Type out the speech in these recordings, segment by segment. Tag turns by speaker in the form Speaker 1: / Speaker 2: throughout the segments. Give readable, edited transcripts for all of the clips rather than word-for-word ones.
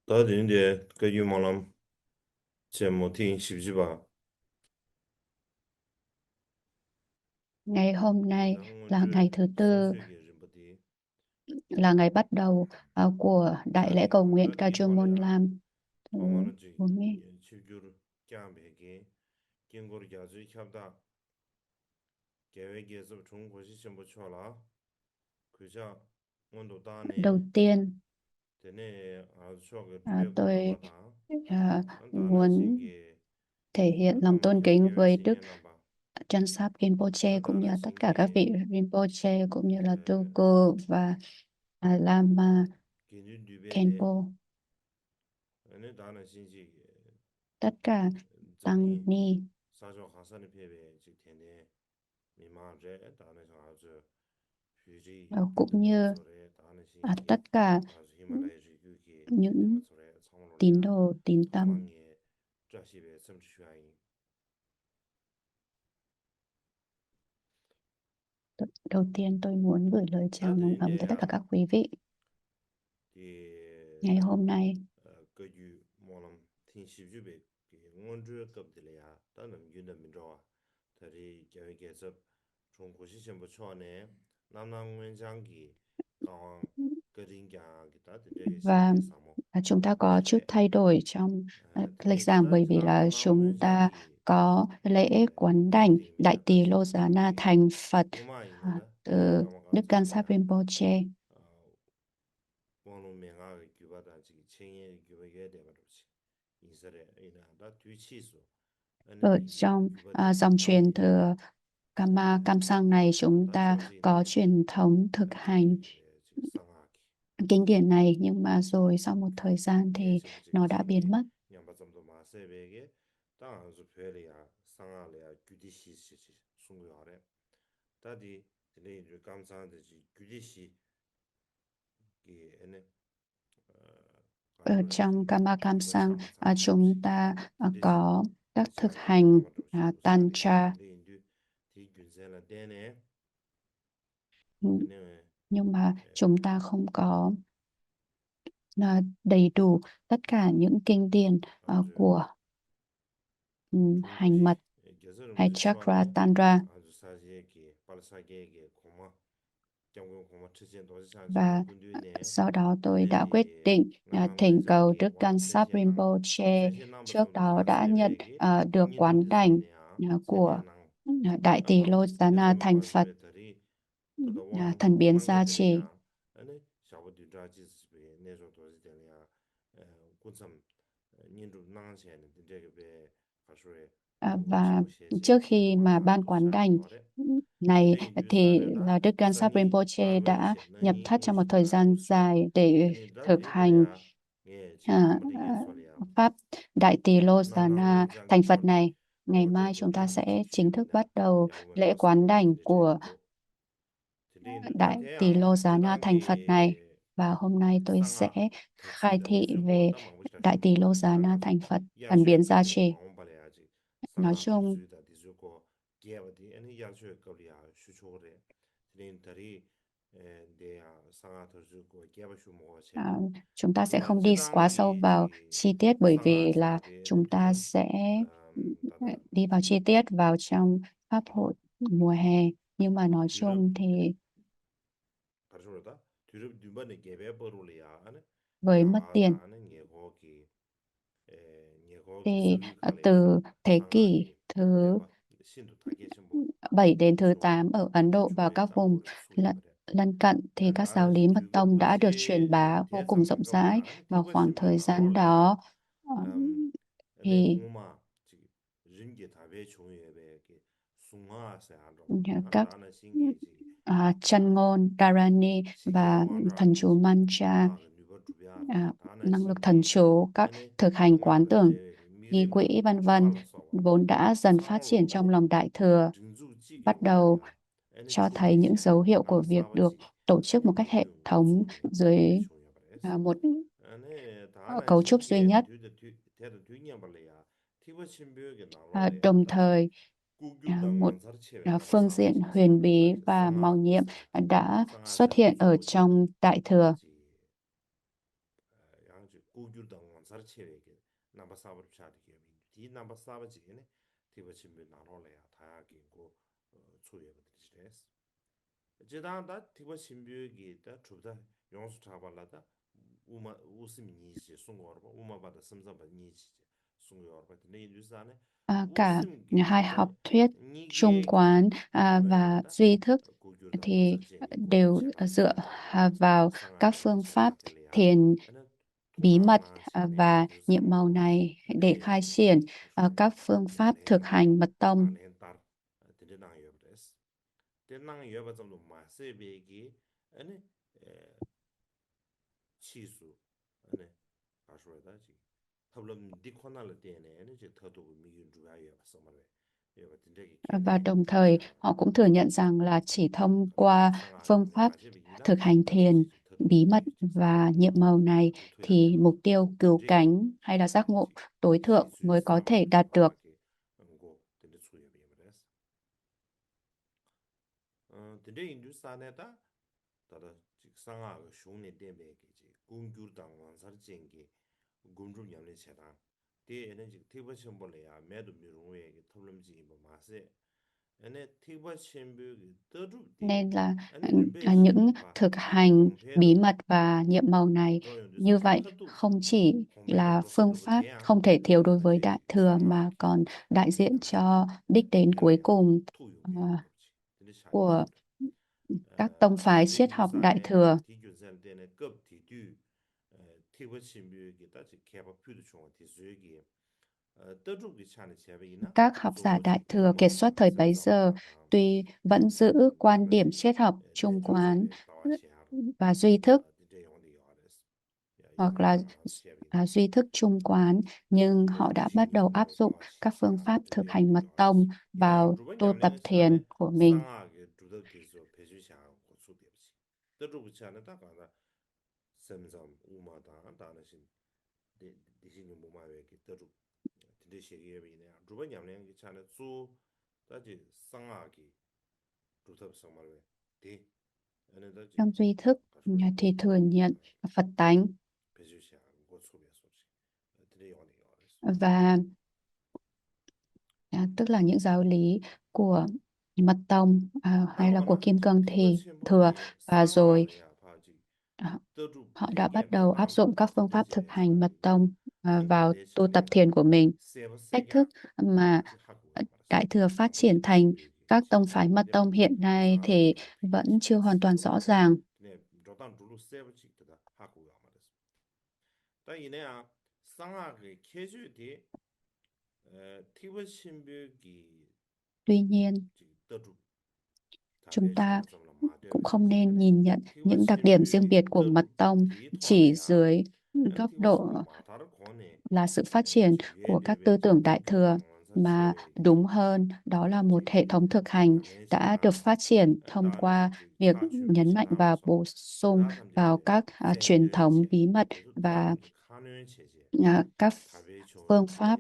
Speaker 1: Đó đến để cái yêu mà làm chuyện một thiên ship gì ba
Speaker 2: Ngày hôm nay
Speaker 1: đang muốn
Speaker 2: là
Speaker 1: chơi
Speaker 2: ngày thứ
Speaker 1: xong
Speaker 2: tư,
Speaker 1: xuôi cái gì bất đi
Speaker 2: là ngày bắt đầu của Đại
Speaker 1: đã
Speaker 2: lễ
Speaker 1: đi
Speaker 2: cầu nguyện
Speaker 1: đã
Speaker 2: Ca
Speaker 1: đi
Speaker 2: Chơ
Speaker 1: qua
Speaker 2: Môn
Speaker 1: lại
Speaker 2: Lam thứ
Speaker 1: có mà nó chỉ
Speaker 2: 40.
Speaker 1: chịu chịu giảm về cái kinh过价值差不多kế hoạch kế hoạch Trung Quốc是先不错了可是温度大呢
Speaker 2: Đầu tiên,
Speaker 1: thế này cho cái chủ yếu của làm
Speaker 2: tôi
Speaker 1: mà ta anh ta là xin
Speaker 2: muốn
Speaker 1: cái
Speaker 2: thể hiện
Speaker 1: đã
Speaker 2: lòng
Speaker 1: làm một
Speaker 2: tôn
Speaker 1: cái
Speaker 2: kính
Speaker 1: kế hoạch
Speaker 2: với
Speaker 1: xin
Speaker 2: Đức
Speaker 1: nhận làm ba
Speaker 2: Chansap Rinpoche
Speaker 1: anh
Speaker 2: cũng
Speaker 1: ta
Speaker 2: như
Speaker 1: là
Speaker 2: là tất
Speaker 1: xin
Speaker 2: cả các
Speaker 1: cái
Speaker 2: vị Rinpoche cũng như là Tulku và Lama
Speaker 1: kinh nghiệm đi về đấy
Speaker 2: Khenpo,
Speaker 1: anh ta là xin cái
Speaker 2: tất cả
Speaker 1: giờ
Speaker 2: tăng
Speaker 1: này
Speaker 2: ni,
Speaker 1: xã hội hóa sản品呗，这天天密码这当然上还是虚拟，cũng这到
Speaker 2: như
Speaker 1: 时候嘞，当然是给，tất
Speaker 2: cả
Speaker 1: 还是喜马拉雅是有给，对吧？những 说嘞，长路嘞
Speaker 2: tín
Speaker 1: 啊，đồ
Speaker 2: tín
Speaker 1: 他
Speaker 2: tâm.
Speaker 1: 们也这些呗，什么原因？Đầu
Speaker 2: tiên tôi muốn gửi lời
Speaker 1: 但
Speaker 2: chào
Speaker 1: 对
Speaker 2: nồng
Speaker 1: 人
Speaker 2: ấm
Speaker 1: 家
Speaker 2: tới tất
Speaker 1: 呀，cả
Speaker 2: các quý vị.
Speaker 1: 的
Speaker 2: Ngày hôm nay
Speaker 1: 格局毛囊挺细致呗，给我这搞不得了呀，当然有那么着啊，他的教育建设从呼吸先不错呢，那那我们讲给，刚个人讲给他的这个新
Speaker 2: và
Speaker 1: 年啥么？chúng
Speaker 2: ta có chút
Speaker 1: Đấy,
Speaker 2: thay đổi trong
Speaker 1: thế
Speaker 2: lịch
Speaker 1: này cái
Speaker 2: giảng,
Speaker 1: đó
Speaker 2: bởi
Speaker 1: thì
Speaker 2: vì
Speaker 1: là
Speaker 2: là
Speaker 1: năm năm
Speaker 2: chúng
Speaker 1: nguyên giang
Speaker 2: ta
Speaker 1: kỳ
Speaker 2: có lễ quán
Speaker 1: đó
Speaker 2: đảnh
Speaker 1: thì mình
Speaker 2: Đại
Speaker 1: đã đã
Speaker 2: Tỳ
Speaker 1: xin
Speaker 2: Lô
Speaker 1: cái
Speaker 2: Giá Na thành Phật
Speaker 1: nhưng mà ý là thì
Speaker 2: từ
Speaker 1: cái mà cái
Speaker 2: Đức
Speaker 1: chỗ này
Speaker 2: Kansap Rinpoche.
Speaker 1: quang long miệng cái kiểu bắt đầu chỉ千叶kiểu cái để bắt đầu chỉ ý sẽ là ý là đã tuy chi số anh
Speaker 2: Ở
Speaker 1: thì
Speaker 2: trong
Speaker 1: kiểu bắt đầu
Speaker 2: dòng
Speaker 1: làm
Speaker 2: truyền
Speaker 1: gì vậy
Speaker 2: thừa Kama Kam Sang này, chúng
Speaker 1: đã
Speaker 2: ta
Speaker 1: cho gì
Speaker 2: có
Speaker 1: này
Speaker 2: truyền thống thực
Speaker 1: chỉ cái
Speaker 2: hành
Speaker 1: chỉ sang hạ kỳ
Speaker 2: kinh điển này, nhưng mà rồi sau một thời gian
Speaker 1: để
Speaker 2: thì
Speaker 1: cho chỉ cái
Speaker 2: nó đã
Speaker 1: sang kỳ
Speaker 2: biến mất.
Speaker 1: nhằm bắt đầu mà sẽ về cái当然是配了呀，上下来呀，具体细送过来的，到底这里就刚上的是具体细给呢，还
Speaker 2: Ở
Speaker 1: 有嘞，trong
Speaker 2: Kama
Speaker 1: 给
Speaker 2: Kam
Speaker 1: 不
Speaker 2: Sang
Speaker 1: 上嘛上的东西，chúng
Speaker 2: ta
Speaker 1: 这里是
Speaker 2: có các
Speaker 1: 上
Speaker 2: thực
Speaker 1: 个给他
Speaker 2: hành
Speaker 1: 们东西，有啥的，Tantra. 这里就提均线了点呢，Ừ, 这里
Speaker 2: nhưng mà chúng ta không có đầy đủ tất cả những kinh điển
Speaker 1: 还是
Speaker 2: của
Speaker 1: 中国
Speaker 2: hành
Speaker 1: 是
Speaker 2: mật
Speaker 1: 也是人不
Speaker 2: hay
Speaker 1: 是说
Speaker 2: Chakra
Speaker 1: 呢，Tantra. 还是啥些给把啥给空嘛，讲过空嘛，之前都是啥些嘛，Và 滚对呢，sau
Speaker 2: đó
Speaker 1: 这
Speaker 2: tôi
Speaker 1: 里
Speaker 2: đã quyết
Speaker 1: 的
Speaker 2: định
Speaker 1: 俺们我
Speaker 2: thỉnh
Speaker 1: 讲
Speaker 2: cầu
Speaker 1: 给
Speaker 2: Đức
Speaker 1: 完了这
Speaker 2: Kansap
Speaker 1: 些人，Rinpoche 这些人不怎
Speaker 2: trước
Speaker 1: 么
Speaker 2: đó
Speaker 1: 嘛，đã 是
Speaker 2: nhận
Speaker 1: 为给
Speaker 2: được
Speaker 1: 你都
Speaker 2: quán
Speaker 1: 得啥
Speaker 2: đảnh
Speaker 1: 呢啊，这
Speaker 2: của
Speaker 1: 点能。
Speaker 2: Đại Tỳ
Speaker 1: 아마
Speaker 2: Lô Giá Na
Speaker 1: 예전에
Speaker 2: thành Phật,
Speaker 1: 관습에 들이 또도
Speaker 2: thần biến
Speaker 1: 왕왕
Speaker 2: gia trì.
Speaker 1: 것들이야 아니 샤워도 자지스베 내서 도지 되냐 군섬 년도 나한테는 되게 배 가수에
Speaker 2: Và
Speaker 1: 지고
Speaker 2: trước
Speaker 1: 세세
Speaker 2: khi mà
Speaker 1: 왕왕
Speaker 2: ban quán
Speaker 1: 기사
Speaker 2: đảnh
Speaker 1: 요래
Speaker 2: này
Speaker 1: 되게
Speaker 2: thì
Speaker 1: 주사래다
Speaker 2: là Đức Kansap
Speaker 1: 산이
Speaker 2: Rinpoche đã
Speaker 1: 방언시
Speaker 2: nhập
Speaker 1: 너니
Speaker 2: thất trong một thời
Speaker 1: 오시다
Speaker 2: gian
Speaker 1: 오시
Speaker 2: dài để
Speaker 1: 아니 다
Speaker 2: thực hành
Speaker 1: 되고래야 예 지금
Speaker 2: à,
Speaker 1: 람버리게 소리야
Speaker 2: Pháp Đại Tỳ Lô Giá Na
Speaker 1: 남남
Speaker 2: thành
Speaker 1: 장기
Speaker 2: Phật
Speaker 1: 말도
Speaker 2: này. Ngày mai
Speaker 1: 영어도
Speaker 2: chúng ta
Speaker 1: 링디
Speaker 2: sẽ chính thức
Speaker 1: 지취비나
Speaker 2: bắt đầu
Speaker 1: 야고만
Speaker 2: lễ
Speaker 1: 봤어
Speaker 2: quán đảnh
Speaker 1: 근데
Speaker 2: của
Speaker 1: 제도 들리는 다
Speaker 2: Đại Tỳ Lô
Speaker 1: 대야
Speaker 2: Giá Na thành Phật này.
Speaker 1: 저단계
Speaker 2: Và hôm nay tôi sẽ
Speaker 1: 상하
Speaker 2: khai
Speaker 1: 덕신다
Speaker 2: thị
Speaker 1: 주고
Speaker 2: về
Speaker 1: 다 망고시다
Speaker 2: Đại Tỳ Lô Giá Na
Speaker 1: 알아서
Speaker 2: thành Phật, thần
Speaker 1: 야수에
Speaker 2: biến gia
Speaker 1: 거리야
Speaker 2: trì.
Speaker 1: 망원 발해야지
Speaker 2: Nói
Speaker 1: 상하
Speaker 2: chung,
Speaker 1: 덕주다 뒤주고 개버디 아니 야수에 거리야 수초래 들리는 다리 대야 상하 덕주고 개버슈 먹어체
Speaker 2: À, chúng ta sẽ
Speaker 1: 근데
Speaker 2: không đi quá sâu
Speaker 1: 저단계
Speaker 2: vào
Speaker 1: 지
Speaker 2: chi tiết, bởi
Speaker 1: 상하
Speaker 2: vì là
Speaker 1: 지급에
Speaker 2: chúng ta
Speaker 1: 되던
Speaker 2: sẽ
Speaker 1: 다다
Speaker 2: đi vào chi tiết vào trong pháp hội mùa hè. Nhưng mà nói
Speaker 1: 뒤럽
Speaker 2: chung thì
Speaker 1: 가르쳐다 뒤럽 뒤번에 개배 버룰이야 아니
Speaker 2: với mất tiền
Speaker 1: 야다 아니 예고기 예고기
Speaker 2: thì
Speaker 1: 서류 칼레야
Speaker 2: từ thế kỷ
Speaker 1: 상하기
Speaker 2: thứ
Speaker 1: 대바 신도 타게 전부
Speaker 2: 7 đến thứ
Speaker 1: 초
Speaker 2: 8 ở Ấn Độ và
Speaker 1: 초에
Speaker 2: các vùng
Speaker 1: 잡고 소야
Speaker 2: lân,
Speaker 1: 버려
Speaker 2: lân cận thì các giáo
Speaker 1: 나는
Speaker 2: lý mật
Speaker 1: 뒤가
Speaker 2: tông đã được truyền
Speaker 1: 버시
Speaker 2: bá vô cùng
Speaker 1: 대장에
Speaker 2: rộng rãi
Speaker 1: 거리야 아니
Speaker 2: vào
Speaker 1: 뒤가
Speaker 2: khoảng
Speaker 1: 신도
Speaker 2: thời gian
Speaker 1: 나로래야
Speaker 2: đó. Ờ,
Speaker 1: 아니
Speaker 2: thì
Speaker 1: 고마 지금人家 답에 중요해 그 숭하세 안로
Speaker 2: các
Speaker 1: 나는 신기지
Speaker 2: chân ngôn Dharani
Speaker 1: 시계
Speaker 2: và thần
Speaker 1: 왕좌기
Speaker 2: chú mantra,
Speaker 1: 숭하가 누가 주비하다 나는
Speaker 2: năng lực thần
Speaker 1: 신기
Speaker 2: chú, các
Speaker 1: 아니
Speaker 2: thực hành quán
Speaker 1: 나가
Speaker 2: tưởng,
Speaker 1: 제
Speaker 2: nghi
Speaker 1: 미림당
Speaker 2: quỹ vân vân
Speaker 1: 말로 써봐
Speaker 2: vốn đã dần phát triển trong
Speaker 1: 상로다
Speaker 2: lòng Đại
Speaker 1: 그
Speaker 2: Thừa,
Speaker 1: 증주지게
Speaker 2: bắt đầu
Speaker 1: 오래야 아니
Speaker 2: cho thấy những
Speaker 1: 지게시야
Speaker 2: dấu hiệu của
Speaker 1: 나가
Speaker 2: việc được
Speaker 1: 사바지
Speaker 2: tổ chức một cách hệ
Speaker 1: 중요
Speaker 2: thống
Speaker 1: 중요 답에
Speaker 2: dưới
Speaker 1: 중요 그랬어
Speaker 2: một
Speaker 1: 아니 다는
Speaker 2: cấu trúc duy
Speaker 1: 신기
Speaker 2: nhất.
Speaker 1: 뒤도 뒤냐 벌래야 티버 신비하게 나로래야
Speaker 2: Đồng
Speaker 1: 다지
Speaker 2: thời
Speaker 1: 구규당
Speaker 2: một
Speaker 1: 만사를 채워 나가
Speaker 2: phương diện
Speaker 1: 사바지
Speaker 2: huyền bí
Speaker 1: 다지
Speaker 2: và màu
Speaker 1: 상하기
Speaker 2: nhiệm
Speaker 1: 사바지
Speaker 2: đã xuất
Speaker 1: 상하자
Speaker 2: hiện ở
Speaker 1: 주고지
Speaker 2: trong Đại Thừa.
Speaker 1: 다지 양주 체외게 넘버 사버 차디게 디 넘버 사버 지게네 티버 친구 나로래야 다야게 고 초예가 되지레스 제다다 티버 신비기 다 주다 용수 잡발라다 우마 우스미 니지 송거버 우마바다 섬섬바 니지 송거버 근데 인주산에
Speaker 2: Cả
Speaker 1: 우스미
Speaker 2: hai
Speaker 1: 다
Speaker 2: học thuyết chung
Speaker 1: 니게
Speaker 2: quán và
Speaker 1: 왜다
Speaker 2: duy thức
Speaker 1: 고교다
Speaker 2: thì
Speaker 1: 원서쟁이 고도
Speaker 2: đều dựa
Speaker 1: 제방도
Speaker 2: vào các
Speaker 1: 상하게
Speaker 2: phương pháp
Speaker 1: 제탁들이야
Speaker 2: thiền
Speaker 1: 아니
Speaker 2: bí mật
Speaker 1: 도나나시네
Speaker 2: và nhiệm màu
Speaker 1: 인도상으로
Speaker 2: này để khai
Speaker 1: 레야게
Speaker 2: triển các
Speaker 1: 아쇼베
Speaker 2: phương pháp thực
Speaker 1: 렌렌
Speaker 2: hành mật tông.
Speaker 1: 다렌달 드르낭 여브레스 드르낭 여브 좀도 마세베기 아니 치수 아니 아쇼다지 탑럼 디코나를 때네 아니 제 터도 미균 주야여 서마레 여브 딘데기
Speaker 2: Và
Speaker 1: 케베
Speaker 2: đồng thời họ cũng thừa nhận rằng là chỉ thông qua phương
Speaker 1: 상하게
Speaker 2: pháp
Speaker 1: 가지베 이나
Speaker 2: thực hành thiền
Speaker 1: 지 터도
Speaker 2: bí mật
Speaker 1: 미균
Speaker 2: và nhiệm màu này thì
Speaker 1: 토야게
Speaker 2: mục tiêu cứu
Speaker 1: 딘데기
Speaker 2: cánh hay là giác ngộ tối thượng
Speaker 1: 시수의
Speaker 2: mới có thể
Speaker 1: 상하게
Speaker 2: đạt được.
Speaker 1: 파바게 고 딘데 수여베 그래서 딘데 인두산에다 다다 상하가 쇼네 데베게지 공규당 원설쟁기 공중 연례체다 대 에너지 티버 첨벌이야 매도 미롱웨게 털럼지 뭐 마세 에네 티버 첨부기 떠줍디
Speaker 2: Nên là
Speaker 1: 아니 준비시
Speaker 2: những
Speaker 1: 봐
Speaker 2: thực hành bí
Speaker 1: 공패도
Speaker 2: mật và nhiệm màu này
Speaker 1: 조연도
Speaker 2: như
Speaker 1: 사실
Speaker 2: vậy
Speaker 1: 터도
Speaker 2: không chỉ
Speaker 1: 공패도
Speaker 2: là
Speaker 1: 또
Speaker 2: phương
Speaker 1: 서도
Speaker 2: pháp
Speaker 1: 돼야
Speaker 2: không thể thiếu đối với
Speaker 1: 어제
Speaker 2: Đại Thừa mà
Speaker 1: 상하게
Speaker 2: còn đại diện
Speaker 1: 냠내
Speaker 2: cho đích đến cuối
Speaker 1: 냠내
Speaker 2: cùng
Speaker 1: 투유게
Speaker 2: ờ,
Speaker 1: 그렇지 근데 잘
Speaker 2: của
Speaker 1: 있어요
Speaker 2: các tông phái
Speaker 1: 근데
Speaker 2: triết học Đại
Speaker 1: 인도산에
Speaker 2: Thừa.
Speaker 1: 디교선 때는 급 디듀 티버 신비기 다시 개발 표도 중앙 디수기 떠주기 차는 제베이나
Speaker 2: Các học giả Đại
Speaker 1: 소소지
Speaker 2: Thừa kiệt
Speaker 1: 우마
Speaker 2: xuất thời bấy giờ
Speaker 1: 섬섬바다
Speaker 2: tuy vẫn giữ quan điểm
Speaker 1: 디베
Speaker 2: triết học chung quán
Speaker 1: 대조제베 나와치야
Speaker 2: và duy thức
Speaker 1: 디제 용디 요아레스 야
Speaker 2: hoặc là
Speaker 1: 이나야나 제베이나
Speaker 2: duy thức chung quán, nhưng họ đã bắt đầu áp
Speaker 1: 디신기도
Speaker 2: dụng các phương
Speaker 1: 나와치야
Speaker 2: pháp thực
Speaker 1: 디제
Speaker 2: hành
Speaker 1: 용디
Speaker 2: mật
Speaker 1: 요아레스
Speaker 2: tông
Speaker 1: 이나
Speaker 2: vào
Speaker 1: 주변
Speaker 2: tu tập
Speaker 1: 냠랭이 차네
Speaker 2: thiền của mình.
Speaker 1: 상하게 주덕디서 배주샤 고수되지 떠주기 차네 다가나 섬섬 우마다 다나신 디신이 무마웨기 떠주 근데 시기에비네 주변 냠랭이 차네 수 다지 상하게 주덕 성말웨 디 안에 다지
Speaker 2: Trong duy thức
Speaker 1: 가쇼야
Speaker 2: thì thừa nhận Phật tánh
Speaker 1: 배주샤 고수베 소지 디제 용디 요아레스
Speaker 2: và tức là những giáo lý của mật tông hay là của
Speaker 1: 다가나
Speaker 2: Kim Cang
Speaker 1: 티버
Speaker 2: thì thừa,
Speaker 1: 첨부기
Speaker 2: và rồi
Speaker 1: 상하게야 바지
Speaker 2: à,
Speaker 1: 떠주
Speaker 2: họ đã bắt đầu áp
Speaker 1: 배겐베다
Speaker 2: dụng các phương pháp thực
Speaker 1: 딘데제
Speaker 2: hành mật
Speaker 1: 차라리
Speaker 2: tông vào
Speaker 1: 팅글레
Speaker 2: tu tập
Speaker 1: 차례
Speaker 2: thiền của mình. Cách
Speaker 1: 세버세냐
Speaker 2: thức mà
Speaker 1: 지 하고야 말았어.
Speaker 2: Đại Thừa phát triển
Speaker 1: 아버지
Speaker 2: thành
Speaker 1: 신비기
Speaker 2: các tông phái mật
Speaker 1: 지네
Speaker 2: tông hiện nay thì
Speaker 1: 상하게
Speaker 2: vẫn
Speaker 1: 베게지
Speaker 2: chưa hoàn toàn rõ ràng.
Speaker 1: 네 로단 룰루 세버지 그다 하고야 말았어. 다 이내야 상하게 캐주디 티버 신비기
Speaker 2: Tuy nhiên,
Speaker 1: 지 떠주
Speaker 2: chúng
Speaker 1: 답에
Speaker 2: ta
Speaker 1: 좋아서 마되어
Speaker 2: cũng không
Speaker 1: 버리지
Speaker 2: nên
Speaker 1: 그네
Speaker 2: nhìn nhận
Speaker 1: 티버
Speaker 2: những đặc điểm riêng
Speaker 1: 신비기
Speaker 2: biệt của mật
Speaker 1: 떠주
Speaker 2: tông
Speaker 1: 디
Speaker 2: chỉ
Speaker 1: 토알이야
Speaker 2: dưới
Speaker 1: 엔
Speaker 2: góc
Speaker 1: 티버
Speaker 2: độ
Speaker 1: 신비 마다르 코네
Speaker 2: là sự phát triển
Speaker 1: 지
Speaker 2: của các tư
Speaker 1: 예데베기
Speaker 2: tưởng Đại Thừa,
Speaker 1: 공규당 원서
Speaker 2: mà
Speaker 1: 체베기
Speaker 2: đúng hơn đó là một
Speaker 1: 지
Speaker 2: hệ thống thực hành đã được
Speaker 1: 냠내체다
Speaker 2: phát triển thông qua
Speaker 1: 다나신 지
Speaker 2: việc
Speaker 1: 카슈기
Speaker 2: nhấn mạnh và
Speaker 1: 체다로서
Speaker 2: bổ sung vào
Speaker 1: 다담제
Speaker 2: các truyền thống
Speaker 1: 셈뇌체
Speaker 2: bí mật
Speaker 1: 그래서
Speaker 2: và
Speaker 1: 다담제 카뇌체제
Speaker 2: các
Speaker 1: 답의 좋은
Speaker 2: phương
Speaker 1: 주변
Speaker 2: pháp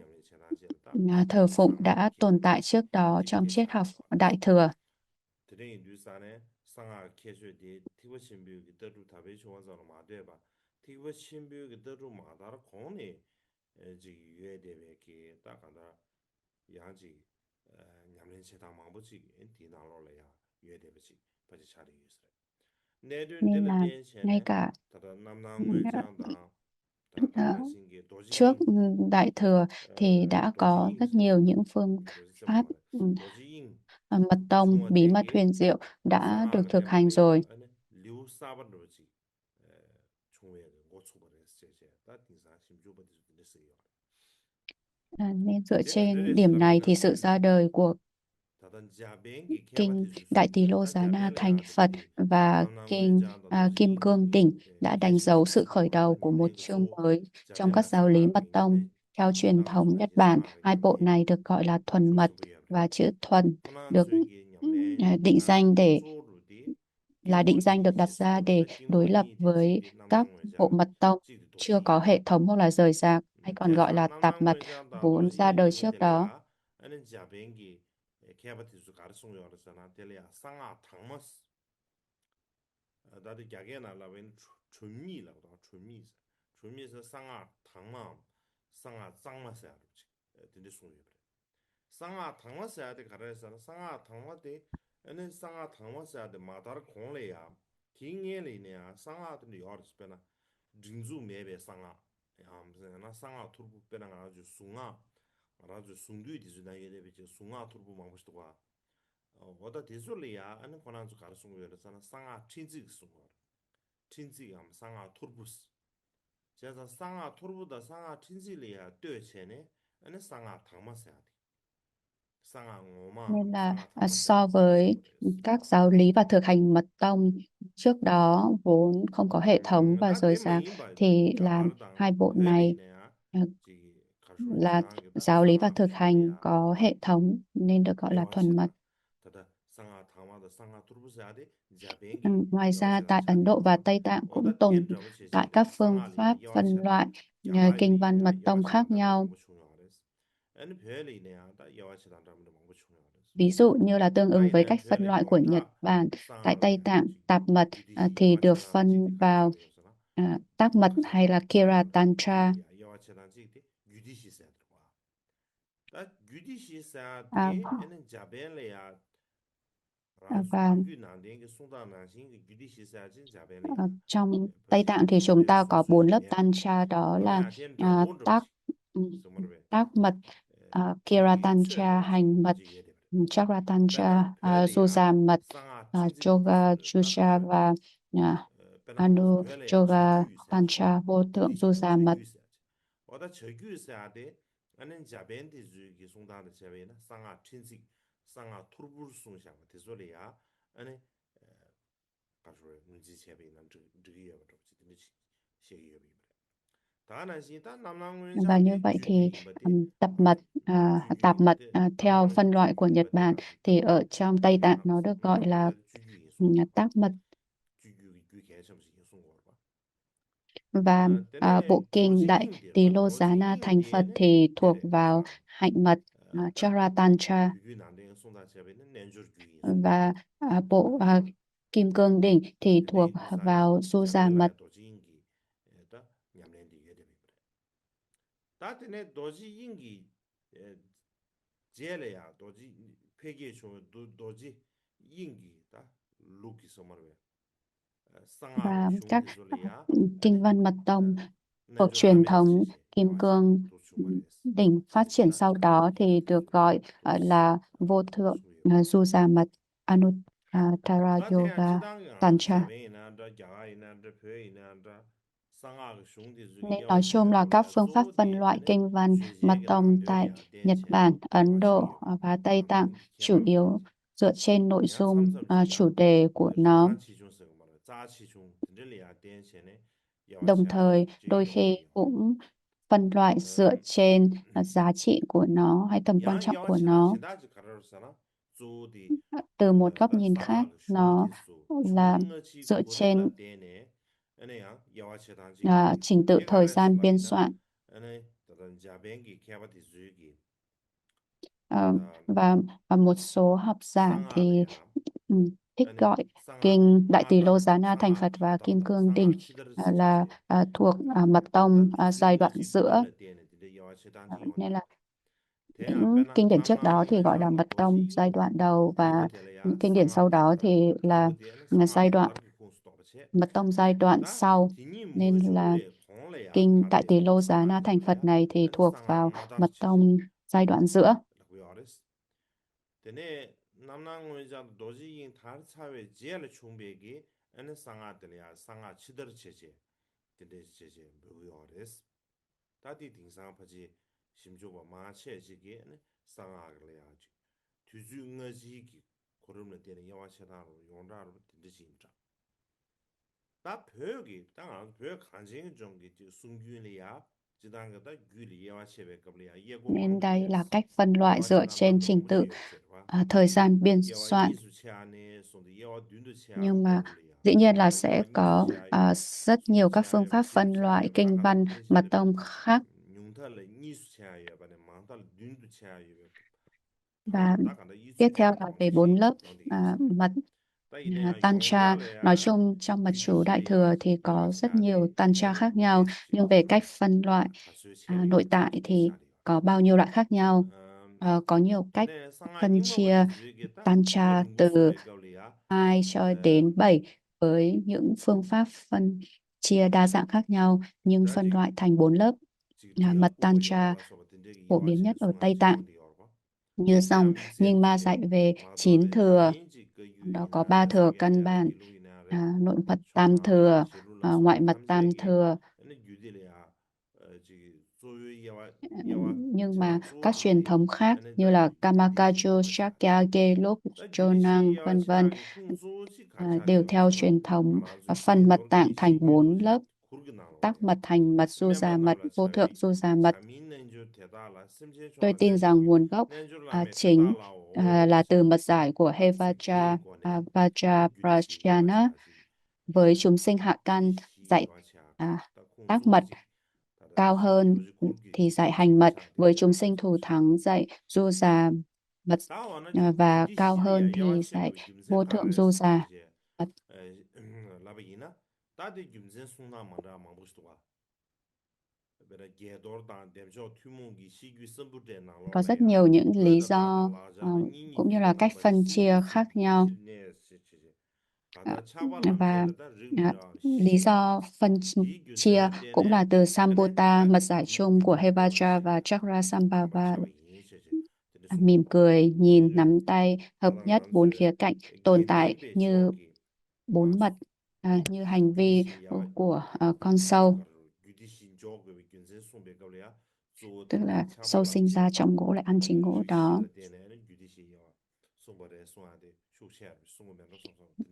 Speaker 1: 냠내체다제다
Speaker 2: thờ phụng đã
Speaker 1: 상하게
Speaker 2: tồn tại trước đó trong triết học
Speaker 1: 디케샤고
Speaker 2: Đại Thừa.
Speaker 1: 드레인 뉴스안에 상하 캐슈디 티버 신비기 떠주 답의 좋아서 마되바 티버 신비기 떠주 마다르 코네 지 유에데베기 딱하다 양지 냠내체다 망보지 디나로래야 유에데베지 바지 차리 유스래 내든
Speaker 2: Nên
Speaker 1: 딜레
Speaker 2: là ngay
Speaker 1: 덴체네
Speaker 2: cả
Speaker 1: 다다 남남의 장다 다
Speaker 2: ờ,
Speaker 1: 다나신게
Speaker 2: trước
Speaker 1: 도지인
Speaker 2: Đại Thừa thì đã có
Speaker 1: 도지인
Speaker 2: rất nhiều những phương
Speaker 1: 도지점
Speaker 2: pháp
Speaker 1: 말해 도지인
Speaker 2: mật tông bí mật
Speaker 1: 중어대기
Speaker 2: huyền diệu đã được
Speaker 1: 상하가
Speaker 2: thực hành
Speaker 1: 되버려야
Speaker 2: rồi.
Speaker 1: 아니 리우사바르지 중외의 고추버렸어 제제 다 인사 심주버도 됐어요
Speaker 2: Nên dựa
Speaker 1: 제가
Speaker 2: trên điểm
Speaker 1: 늘에서가
Speaker 2: này
Speaker 1: 비나
Speaker 2: thì sự ra đời của
Speaker 1: 다단 자뱅기
Speaker 2: kinh
Speaker 1: 개바티
Speaker 2: Đại Tỳ
Speaker 1: 주수기
Speaker 2: Lô
Speaker 1: 단
Speaker 2: Giá Na Thành
Speaker 1: 자뱅래야
Speaker 2: Phật
Speaker 1: 되디
Speaker 2: và
Speaker 1: 남남의
Speaker 2: kinh
Speaker 1: 장다
Speaker 2: Kim
Speaker 1: 도지인
Speaker 2: Cương Đỉnh đã đánh dấu
Speaker 1: 캐시디
Speaker 2: sự khởi đầu
Speaker 1: 신고마다
Speaker 2: của một
Speaker 1: 냠랭이
Speaker 2: chương
Speaker 1: 조
Speaker 2: mới trong các
Speaker 1: 자뱅나
Speaker 2: giáo lý mật
Speaker 1: 상하게
Speaker 2: tông.
Speaker 1: 냠랭
Speaker 2: Theo truyền thống Nhật
Speaker 1: 당수다지
Speaker 2: Bản,
Speaker 1: 상하게
Speaker 2: hai bộ
Speaker 1: 냠랭
Speaker 2: này được gọi là thuần mật,
Speaker 1: 조수부여
Speaker 2: và chữ thuần
Speaker 1: 토난
Speaker 2: được
Speaker 1: 수익이 냠랭
Speaker 2: định danh để
Speaker 1: 조루디
Speaker 2: là định danh được
Speaker 1: 겐고디
Speaker 2: đặt ra để
Speaker 1: 시스템보다
Speaker 2: đối lập
Speaker 1: 겐고니
Speaker 2: với
Speaker 1: 대신기
Speaker 2: các
Speaker 1: 남남의
Speaker 2: bộ
Speaker 1: 장
Speaker 2: mật tông
Speaker 1: 지디
Speaker 2: chưa có hệ
Speaker 1: 도지인이야
Speaker 2: thống hoặc là rời rạc, hay còn gọi
Speaker 1: 제사
Speaker 2: là tạp mật,
Speaker 1: 남남의 장다
Speaker 2: vốn ra đời
Speaker 1: 도지인이
Speaker 2: trước đó.
Speaker 1: 될래야 아니 자뱅기 개바티스 가르송이 어르잖아 될래야 상하 당머스 나도 야게 날라면 준미라고 준미에서 상하 당마 상하 짱마서야 근데 송유 상하 당마서야 돼 가라서 상하 당마데 에는 상하 당마서야 돼 마다르 공래야 긴예리냐 상하도 요르스페나 징주 매베 상하 야 무슨 나 상하 투르부 빼나 아주 숭아 아주 숭규 디즈나게 되지 숭아 투르부 망고스도 와 어다 디술이야 아는 권한주 가르쳐 거라서 상하 친지 숭어 친지 암 상하 투르부스 제가 상하 토르보다 상하 틴질이야 뛰어체네 아니 상하 당마서야 돼 상하 오마
Speaker 2: Nên là
Speaker 1: 상하 당마서야
Speaker 2: so
Speaker 1: 돼
Speaker 2: với
Speaker 1: 소리스
Speaker 2: các giáo lý và thực hành mật tông trước đó vốn không có hệ thống và
Speaker 1: 다
Speaker 2: rời rạc,
Speaker 1: 대메인 바지
Speaker 2: thì là
Speaker 1: 야르당
Speaker 2: hai bộ này
Speaker 1: 별이네
Speaker 2: ờ,
Speaker 1: 지 가서
Speaker 2: là
Speaker 1: 지당게다
Speaker 2: giáo lý và
Speaker 1: 상하
Speaker 2: thực hành
Speaker 1: 슝데야
Speaker 2: có hệ thống nên được gọi là thuần mật.
Speaker 1: 야와체다 다다 상하 당마다 상하 토르부서야 돼 자뱅기
Speaker 2: Ngoài ra
Speaker 1: 야와체다
Speaker 2: tại Ấn Độ và
Speaker 1: 차디고서
Speaker 2: Tây Tạng cũng
Speaker 1: 어다
Speaker 2: tồn
Speaker 1: 텐저버
Speaker 2: tại
Speaker 1: 체제데
Speaker 2: các phương
Speaker 1: 상하리야
Speaker 2: pháp phân
Speaker 1: 야와체다
Speaker 2: loại kinh văn
Speaker 1: 야바이리야
Speaker 2: mật tông khác
Speaker 1: 야와체다 담는
Speaker 2: nhau.
Speaker 1: 뭐 중요하레스 아니 별이네 다 야와체다 담는 뭐 중요하레스
Speaker 2: Ví dụ như là tương ứng với
Speaker 1: 다이네
Speaker 2: cách phân
Speaker 1: 별이
Speaker 2: loại của Nhật
Speaker 1: 용타
Speaker 2: Bản. Tại Tây
Speaker 1: 상하로야
Speaker 2: Tạng,
Speaker 1: 지
Speaker 2: tạp mật
Speaker 1: 유디시
Speaker 2: thì được
Speaker 1: 야와체다
Speaker 2: phân
Speaker 1: 지기
Speaker 2: vào
Speaker 1: 가르쳐고요서나
Speaker 2: tác mật
Speaker 1: 가서
Speaker 2: hay là Kira
Speaker 1: 뭐라
Speaker 2: Tantra.
Speaker 1: 별이야 야와체다 지기 유디시 세드와 다 유디시
Speaker 2: À,
Speaker 1: 세드게 에는 자벨레야 란수
Speaker 2: và
Speaker 1: 남규 난데게 송다 난신 유디시 세진 자벨레야
Speaker 2: trong Tây
Speaker 1: 버지
Speaker 2: Tạng thì chúng ta có bốn lớp
Speaker 1: 수수지게
Speaker 2: Tantra, đó là
Speaker 1: 어디 아티엔 잡고
Speaker 2: tác
Speaker 1: 잡지 스머베
Speaker 2: tác mật, Kira
Speaker 1: 디기
Speaker 2: Tantra,
Speaker 1: 쇠도
Speaker 2: hành mật,
Speaker 1: 버지 예데
Speaker 2: Chakra
Speaker 1: 베나
Speaker 2: Tantra,
Speaker 1: 별이야
Speaker 2: Suja mật,
Speaker 1: 상아 친지기
Speaker 2: Yoga
Speaker 1: 디슬
Speaker 2: Jusha
Speaker 1: 딱가서
Speaker 2: và
Speaker 1: 베나
Speaker 2: Anu
Speaker 1: 별이야
Speaker 2: Yoga
Speaker 1: 저규 있어야지
Speaker 2: Tantra, vô tượng
Speaker 1: 유디시다
Speaker 2: Suja
Speaker 1: 저규
Speaker 2: mật.
Speaker 1: 있어야지 어다 저규 있어야 돼 아는 자벤디 주기 송다의 제베나 상아 친지 상아 투르부르 송샤마 디솔이야 아니 가서 문지 제베나 저기야 버지 근데 시기야 비 다나시 다
Speaker 2: Và như
Speaker 1: 남남원장게
Speaker 2: vậy thì
Speaker 1: 주규 임바데
Speaker 2: tập
Speaker 1: 아니
Speaker 2: mật, tạp mật
Speaker 1: 주규인데
Speaker 2: theo
Speaker 1: 남남원장
Speaker 2: phân loại của
Speaker 1: 주규
Speaker 2: Nhật
Speaker 1: 임바데
Speaker 2: Bản
Speaker 1: 가서
Speaker 2: thì ở trong Tây Tạng nó
Speaker 1: 알았어
Speaker 2: được gọi là
Speaker 1: 남남원장 주규 예송
Speaker 2: tác mật.
Speaker 1: 주규 그 개념이 예송 거 봐.
Speaker 2: Và
Speaker 1: 때네
Speaker 2: bộ kinh
Speaker 1: 도지
Speaker 2: Đại Tỳ
Speaker 1: 인디라
Speaker 2: Lô
Speaker 1: 도지
Speaker 2: Giá Na Thành Phật
Speaker 1: 인디에는
Speaker 2: thì thuộc
Speaker 1: 데레
Speaker 2: vào
Speaker 1: 가서
Speaker 2: hạnh mật,
Speaker 1: 다
Speaker 2: Chara Tantra.
Speaker 1: 주규 난데 송다 제베는 nenjur 주규 예송
Speaker 2: Và bộ Kim Cương Đỉnh thì thuộc
Speaker 1: 데네 두산이
Speaker 2: vào Suja mật.
Speaker 1: 자벨라야 도지 인기 다 냠nen디 예데 다 때네 도지 인기 제레야 도지 폐기에 좀 도지 인기 다 루키 소마르베
Speaker 2: Và
Speaker 1: 상하고
Speaker 2: các
Speaker 1: 슝디솔이야
Speaker 2: kinh
Speaker 1: 아니
Speaker 2: văn mật tông thuộc
Speaker 1: nenjur
Speaker 2: truyền
Speaker 1: 라메
Speaker 2: thống
Speaker 1: 제제
Speaker 2: Kim
Speaker 1: 야와체다
Speaker 2: Cương
Speaker 1: 도충바레스
Speaker 2: Đỉnh phát triển
Speaker 1: 제제다
Speaker 2: sau đó thì được gọi
Speaker 1: 도스
Speaker 2: là vô thượng
Speaker 1: 송유베
Speaker 2: Suja mật, Anuttara
Speaker 1: 다테야
Speaker 2: Yoga
Speaker 1: 지당 아주
Speaker 2: Tantra.
Speaker 1: 제베이나 다 야이나 다 벼이나 다 상하고 슝디즈기
Speaker 2: Nên nói chung
Speaker 1: 야와체베
Speaker 2: là các
Speaker 1: 거블야
Speaker 2: phương pháp phân
Speaker 1: 조디
Speaker 2: loại
Speaker 1: 아니
Speaker 2: kinh văn mật
Speaker 1: 제제게
Speaker 2: tông tại
Speaker 1: 란데리아
Speaker 2: Nhật
Speaker 1: 덴체네
Speaker 2: Bản, Ấn Độ
Speaker 1: 야와체게
Speaker 2: và Tây Tạng
Speaker 1: 랑딩기
Speaker 2: chủ
Speaker 1: 개발을
Speaker 2: yếu
Speaker 1: 거지
Speaker 2: dựa trên nội
Speaker 1: 야
Speaker 2: dung
Speaker 1: 참석지야
Speaker 2: chủ đề của nó.
Speaker 1: 간치 중세가 말아 자치 중 든들리아 덴체네
Speaker 2: Đồng
Speaker 1: 야와체다
Speaker 2: thời,
Speaker 1: 제기
Speaker 2: đôi khi
Speaker 1: 용데요
Speaker 2: cũng phân loại dựa trên giá trị của nó hay tầm quan
Speaker 1: 양
Speaker 2: trọng của
Speaker 1: 야와체다
Speaker 2: nó.
Speaker 1: 신다지 가르르잖아 조디
Speaker 2: Từ một góc
Speaker 1: 다
Speaker 2: nhìn khác,
Speaker 1: 상하고
Speaker 2: nó
Speaker 1: 슝디수
Speaker 2: là
Speaker 1: 중응어치
Speaker 2: dựa trên
Speaker 1: 고름나 데네 아니야 야와체다 지기
Speaker 2: trình tự thời gian biên
Speaker 1: 개가레슬라이다
Speaker 2: soạn.
Speaker 1: 아니 다른 자뱅기 개바티 주기
Speaker 2: Ờ,
Speaker 1: 다다
Speaker 2: và một số học giả thì
Speaker 1: 상하래야
Speaker 2: thích
Speaker 1: 아니
Speaker 2: gọi
Speaker 1: 상하
Speaker 2: kinh Đại Tỳ Lô
Speaker 1: 마다
Speaker 2: Giá Na Thành
Speaker 1: 상하
Speaker 2: Phật và Kim
Speaker 1: 탑답다
Speaker 2: Cương Đỉnh
Speaker 1: 상하 치더르
Speaker 2: là
Speaker 1: 제제
Speaker 2: thuộc mật tông
Speaker 1: 다
Speaker 2: giai đoạn
Speaker 1: 두즈응어치
Speaker 2: giữa.
Speaker 1: 고름나 데네 데 야와체다 지
Speaker 2: Nên
Speaker 1: 용데
Speaker 2: là
Speaker 1: 대
Speaker 2: những
Speaker 1: 앞에나
Speaker 2: kinh điển trước đó thì gọi là
Speaker 1: 남남원장게
Speaker 2: mật tông giai
Speaker 1: 도지
Speaker 2: đoạn đầu, và
Speaker 1: 이버텔레야
Speaker 2: những kinh điển sau
Speaker 1: 상하
Speaker 2: đó
Speaker 1: 탑답
Speaker 2: thì là
Speaker 1: 이버텔레는 상하
Speaker 2: giai đoạn
Speaker 1: 마다르기 공수도바체
Speaker 2: mật tông giai đoạn
Speaker 1: 다
Speaker 2: sau.
Speaker 1: 디니
Speaker 2: Nên là
Speaker 1: 무줄레 공레야
Speaker 2: kinh Đại Tỳ
Speaker 1: 다데스나
Speaker 2: Lô Giá
Speaker 1: 상하
Speaker 2: Na Thành Phật
Speaker 1: 디솔레야
Speaker 2: này thì
Speaker 1: 아니
Speaker 2: thuộc
Speaker 1: 상하
Speaker 2: vào
Speaker 1: 마다르
Speaker 2: mật
Speaker 1: 체제
Speaker 2: tông giai đoạn giữa.
Speaker 1: 라고 알았어 데네 남남원장 도지인 달 사회 제일 충배기 아니 상하들이야 상하 치더 체제 데데 체제 뭐요 알았어 다디 딩상 파지 심조가 마체지기 아니 상하글이야 뒤중어지기 고름을 때는 영화체다로 용라로 듣듯이인자 다 벽이 땅 벽 간증이 좀게 숨균이야 지단가다 규리 영화체백급이야 예고
Speaker 2: Nên đây là
Speaker 1: 망고레스
Speaker 2: cách phân loại dựa
Speaker 1: 영화체다
Speaker 2: trên
Speaker 1: 담는
Speaker 2: trình tự
Speaker 1: 망고시 없지와
Speaker 2: thời gian biên
Speaker 1: 영화
Speaker 2: soạn.
Speaker 1: 이수체안에 손도 영화 듄도체야
Speaker 2: Nhưng mà
Speaker 1: 고블이야
Speaker 2: dĩ nhiên là
Speaker 1: 다
Speaker 2: sẽ
Speaker 1: 영화
Speaker 2: có
Speaker 1: 이수체야
Speaker 2: rất nhiều các phương
Speaker 1: 손도체야
Speaker 2: pháp phân loại
Speaker 1: 듄도체야
Speaker 2: kinh
Speaker 1: 바라가다
Speaker 2: văn mật
Speaker 1: 딘데시레베
Speaker 2: tông khác.
Speaker 1: 융탈레 이수체야 바네 망탈 듄도체야
Speaker 2: Và
Speaker 1: 파도 딱 간다
Speaker 2: tiếp
Speaker 1: 이수체야
Speaker 2: theo là về bốn
Speaker 1: 망고시
Speaker 2: lớp
Speaker 1: 랑디게스
Speaker 2: mật. Tantra nói chung trong mật chú Đại Thừa thì có rất nhiều Tantra khác nhau, nhưng về cách phân loại nội tại thì có bao nhiêu loại khác nhau. Có nhiều cách phân chia Tantra từ 2 cho đến 7 với những phương pháp phân chia đa dạng khác nhau, nhưng phân loại thành 4 lớp. Mật Tantra phổ biến nhất ở Tây Tạng như dòng Nyingma dạy về 9 thừa, đó có 3 thừa căn bản, nội mật tam thừa, ngoại mật tam thừa. Nhưng mà các truyền thống khác như là Kamakaju, Shakya, Gelug, Jonang, vân vân đều theo truyền thống và phân mật tạng thành 4 lớp: tắc mật, hành mật, du già mật, vô thượng du già mật. Tôi tin rằng nguồn gốc chính là từ mật giải của Hevaja Vajraprajana. Với chúng sinh hạ căn dạy tác mật, cao hơn thì dạy hành mật, với chúng sinh thù thắng dạy du già mật, và cao hơn thì dạy vô thượng du già mật. Có rất nhiều những lý do cũng như là cách phân chia khác nhau. À, và lý do phân chia cũng là từ Sambuta, mật giải chung của Hevaja và Chakrasambhava. Mỉm cười, nhìn, nắm tay, hợp nhất bốn khía cạnh, tồn tại như bốn mật, như hành vi của con sâu, tức là sâu sinh ra trong gỗ lại ăn chính gỗ đó.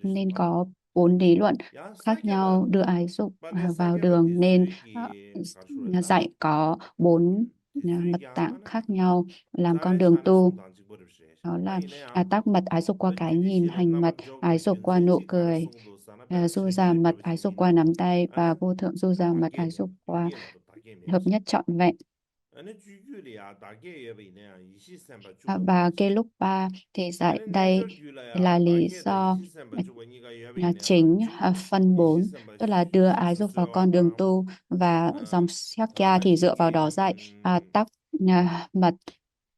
Speaker 2: Nên có 4 lý luận khác nhau đưa ái dục vào đường, nên dạy có 4 mật tạng khác nhau làm con đường tu. Đó là tác mật ái dục qua cái nhìn, hành mật ái dục qua nụ cười, du già mật ái dục qua nắm tay, và vô thượng du già mật ái dục qua hợp nhất trọn vẹn. Và cái lúc 3 thì dạy đây là lý do chính phân 4, tức là đưa ái dục vào con đường tu, và dòng Sakya thì dựa vào đó dạy tắc mật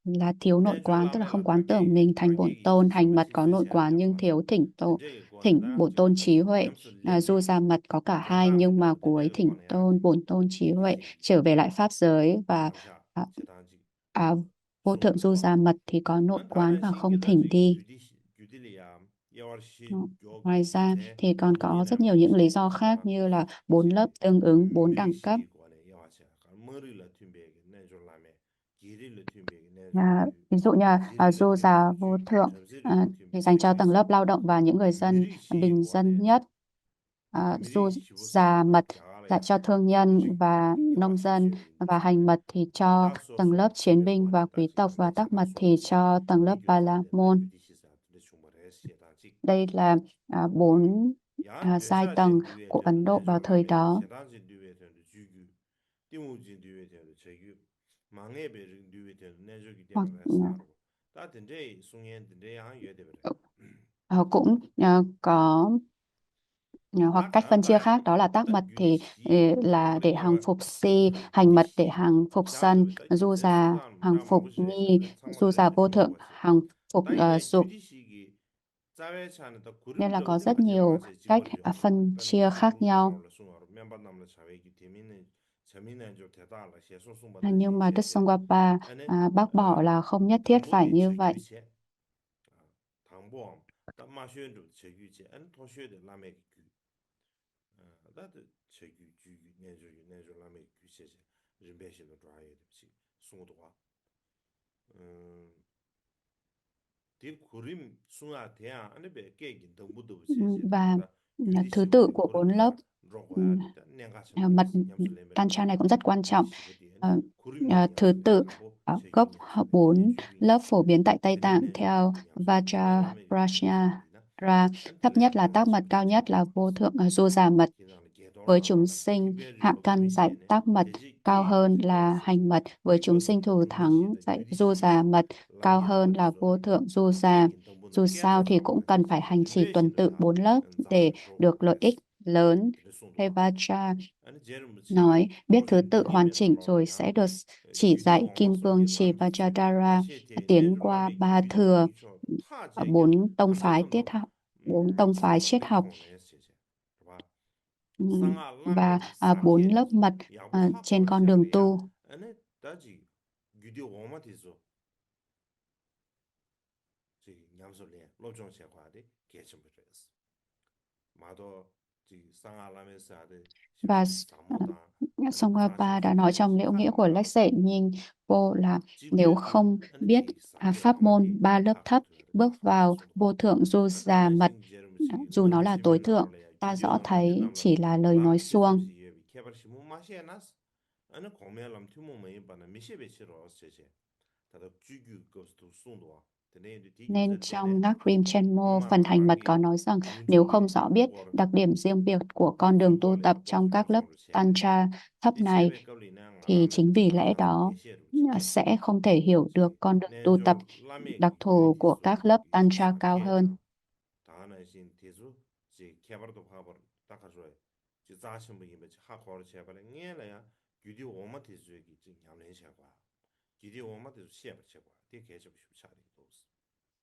Speaker 2: là thiếu nội quán, tức là không quán tưởng mình thành bổn tôn. Hành mật có nội quán nhưng thiếu thỉnh bổn tôn trí huệ. Du gia mật có cả hai nhưng mà cuối thỉnh tôn bổn tôn trí huệ trở về lại pháp giới. Và à, à, vô thượng du gia mật thì có nội quán và không thỉnh đi. Ngoài ra thì còn có rất nhiều những lý do khác như là 4 lớp tương ứng, 4 đẳng cấp. Ví dụ như du già vô thượng thì dành cho tầng lớp lao động và những người dân bình dân nhất. Du già mật dạy cho thương nhân và nông dân, và hành mật thì cho tầng lớp chiến binh và quý tộc, và tắc mật thì cho tầng lớp bà la môn. Đây là 4 giai tầng của Ấn Độ vào thời đó. Hoặc cũng có hoặc cách phân chia khác, đó là tác mật thì là để hàng phục si, hành mật để hàng phục sân, du già hàng phục nghi, du già vô thượng hàng phục dục. Nên là có rất nhiều cách phân chia khác nhau. Nhưng mà Đức Tsongkhapa bác bỏ là không nhất thiết phải như vậy. Và thứ tự của 4 lớp mật Tantra này cũng rất quan trọng. Thứ tự gốc 4 lớp phổ biến tại Tây Tạng theo Vajraprajna. Thấp nhất là tác mật, cao nhất là vô thượng du già mật. Với chúng sinh hạ căn dạy tác mật cao hơn là hành mật. Với chúng sinh thù thắng dạy du già mật cao hơn là vô thượng du già. Dù sao thì cũng cần phải hành trì tuần tự 4 lớp để được lợi ích lớn. Thevacha nói biết thứ tự hoàn chỉnh rồi sẽ được chỉ dạy Kim Cương Chỉ Vajradhara tiến qua ba thừa, bốn tông phái tiết học, bốn tông phái triết học, và 4 lớp mật trên con đường tu. Và Tsongkhapa đã nói trong Liễu Nghĩa của Lách Sệ Nhinh Vô là nếu không biết pháp môn 3 lớp thấp bước vào vô thượng du già mật, dù nó là tối thượng, ta rõ thấy chỉ là lời nói suông. Nên trong Nakrim Chenmo, phần hành mật có nói rằng nếu không rõ biết đặc điểm riêng biệt của con đường tu tập trong các lớp Tantra thấp này, thì chính vì lẽ đó sẽ không thể hiểu được con đường tu tập đặc thù của các lớp Tantra cao hơn.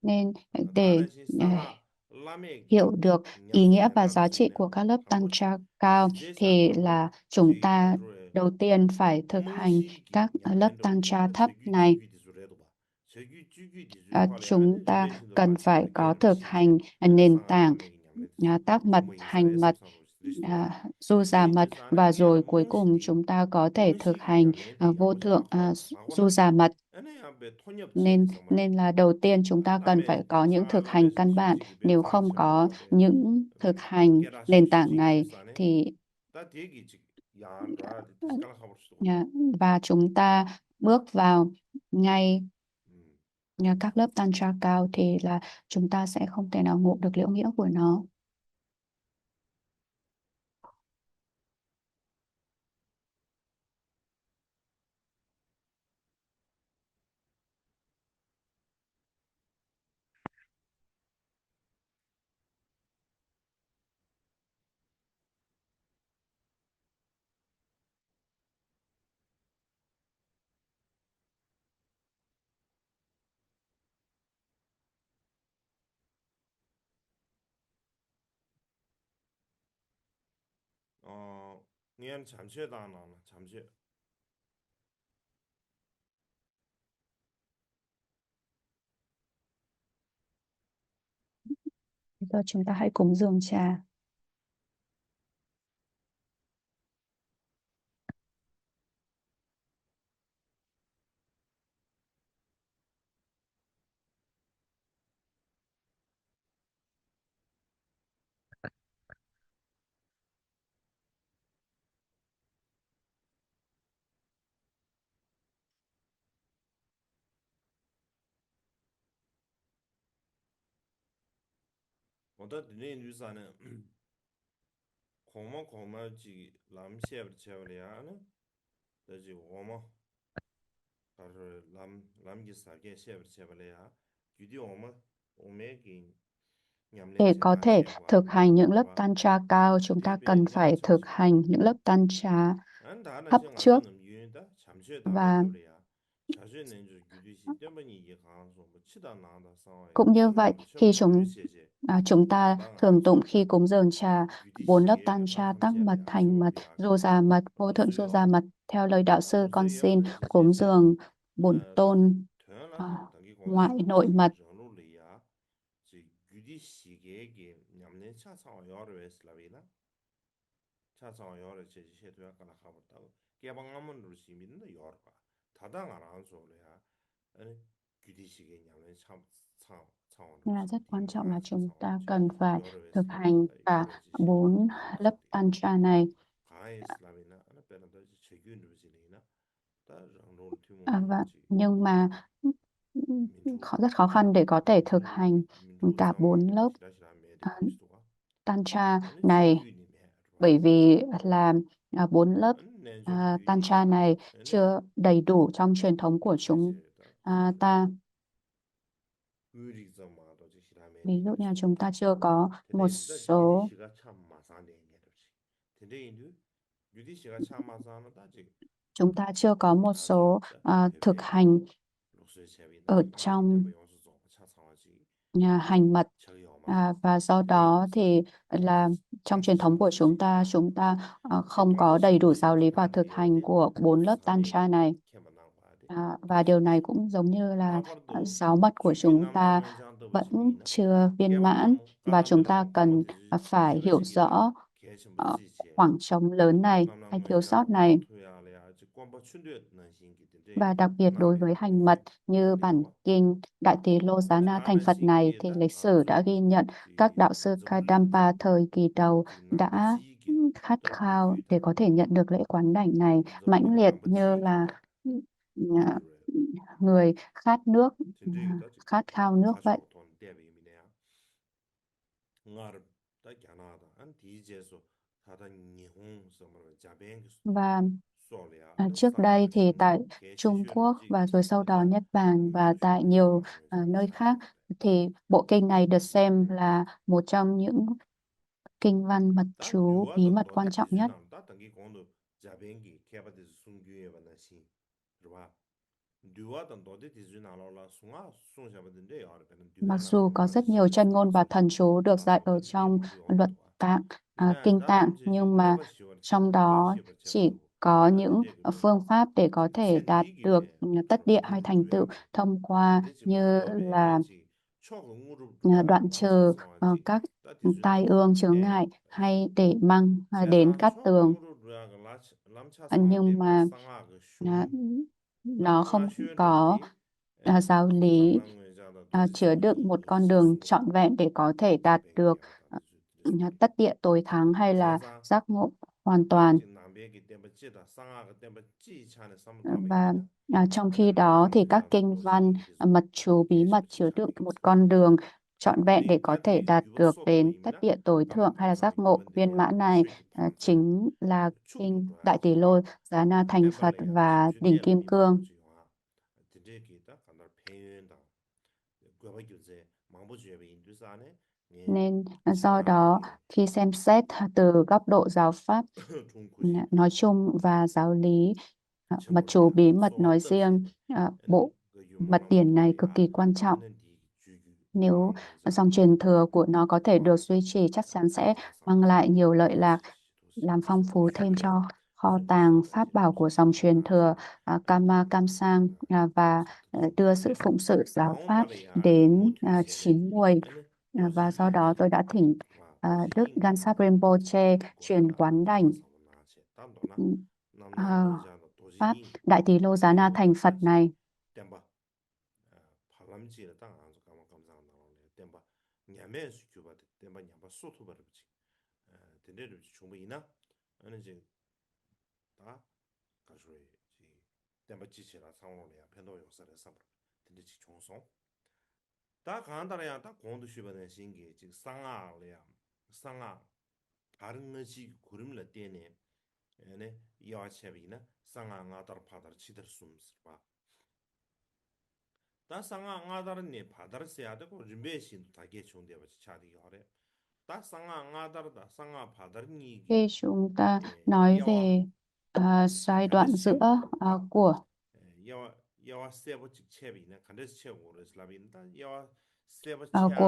Speaker 2: Nên để hiểu được ý nghĩa và giá trị của các lớp Tantra cao thì là chúng ta đầu tiên phải thực hành các lớp Tantra thấp này. Chúng ta cần phải có thực hành nền tảng tác mật, hành mật, du già mật, và rồi cuối cùng chúng ta có thể thực hành vô thượng du già mật. Nên là đầu tiên chúng ta cần phải có những thực hành căn bản. Nếu không có những thực hành nền tảng này thì à, và chúng ta bước vào ngay các lớp tantra cao thì là chúng ta sẽ không thể nào ngộ được liễu nghĩa của nó. Giờ chúng ta hãy cúng dường trà. Để có thể thực hành những lớp tantra cao, chúng ta cần phải thực hành những lớp tantra thấp trước. Và cũng như vậy, khi chúng ta thường tụng khi cúng dường trà 4 lớp tantra tắc mật, hành mật, du già mật, vô thượng du già mật, theo lời đạo sư con xin cúng dường bổn tôn ngoại nội mật. Nên là rất quan trọng là chúng ta cần phải thực hành cả 4 lớp tantra này. Nhưng mà rất khó khăn để có thể thực hành cả 4 lớp tantra này. bởi vì là bốn lớp tantra này chưa đầy đủ trong truyền thống của chúng ta. Ví dụ như là chúng ta chưa có một số chúng ta chưa có một số thực hành ở trong hành mật, và do đó thì là trong truyền thống của chúng ta không có đầy đủ giáo lý và thực hành của bốn lớp tantra này. Và điều này cũng giống như là giáo mật của chúng ta vẫn chưa viên mãn, và chúng ta cần phải hiểu rõ ờ, khoảng trống lớn này hay thiếu sót này. Và đặc biệt đối với hành mật như bản kinh Đại Tỳ Lô Giá Na thành Phật này thì lịch sử đã ghi nhận các đạo sư Kadampa thời kỳ đầu đã khát khao để có thể nhận được lễ quán đảnh này mãnh liệt như là à, người khát nước, khát khao nước vậy. Và trước đây thì tại Trung Quốc và rồi sau đó Nhật Bản và tại nhiều nơi khác thì bộ kinh này được xem là một trong những kinh văn mật chú bí mật quan trọng nhất. Mặc dù có rất nhiều chân ngôn và thần chú được dạy ở trong luật tạng, kinh tạng, nhưng mà trong đó chỉ có những phương pháp để có thể đạt được tất địa hay thành tựu thông qua như là đoạn trừ các tai ương chướng ngại hay để mang đến cát tường. Nhưng mà à, nó không có giáo lý chứa đựng một con đường trọn vẹn để có thể đạt được tất địa tối thắng hay là giác ngộ hoàn toàn. Và trong khi đó thì các kinh văn mật chú bí mật chứa đựng một con đường trọn vẹn để có thể đạt được đến tất địa tối thượng hay là giác ngộ viên mãn này chính là kinh Đại Tỷ Lô Giá Na thành Phật và đỉnh Kim Cương. Nên do đó khi xem xét từ góc độ giáo pháp nói chung và giáo lý mật chú bí mật nói riêng, bộ mật điển này cực kỳ quan trọng. Nếu dòng truyền thừa của nó có thể được duy trì, chắc chắn sẽ mang lại nhiều lợi lạc, làm phong phú thêm cho kho tàng pháp bảo của dòng truyền thừa Kama Kamsang, và đưa sự phụng sự giáo pháp đến chín muồi. Và do đó tôi đã thỉnh Đức Gansap Rinpoche truyền quán đảnh ờ, pháp Đại Tỳ Lô Giá Na thành Phật này. Khi chúng ta nói về giai đoạn giữa của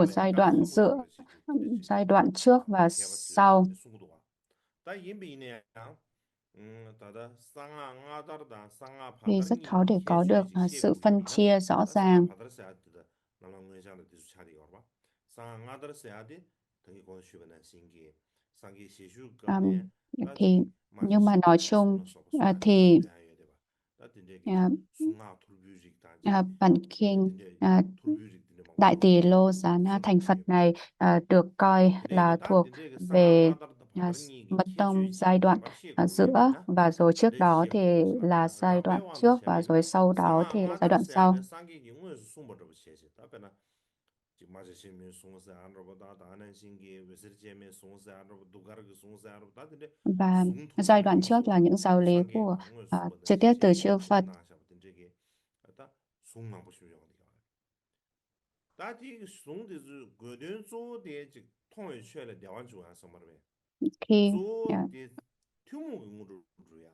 Speaker 2: giai đoạn giữa, giai đoạn trước và sau, thì rất khó để có được sự phân chia rõ ràng. Um, thì nhưng mà nói chung thì à, bản kinh Đại Tỳ Lô Giá Na thành Phật này được coi là thuộc về mật tông giai đoạn giữa, và rồi trước đó thì là giai đoạn trước, và rồi sau đó thì là giai đoạn sau.
Speaker 1: 마저심이 송세 안으로보다 다는 신기 외설제미 송세 안으로 두가르그 송세 안으로보다 근데
Speaker 2: Và
Speaker 1: 송투기
Speaker 2: giai đoạn trước là
Speaker 1: 나와서
Speaker 2: những giáo lý
Speaker 1: 상계
Speaker 2: của
Speaker 1: 강을 숨보다
Speaker 2: trực tiếp từ
Speaker 1: 시제
Speaker 2: chư Phật.
Speaker 1: 나샤부터 저기 다 송만 보시면 돼요. 다지 송데즈 거든 조데 즉 통일 취할 대원 중앙서 말해.
Speaker 2: Khi
Speaker 1: 조데 튜무 응우루야.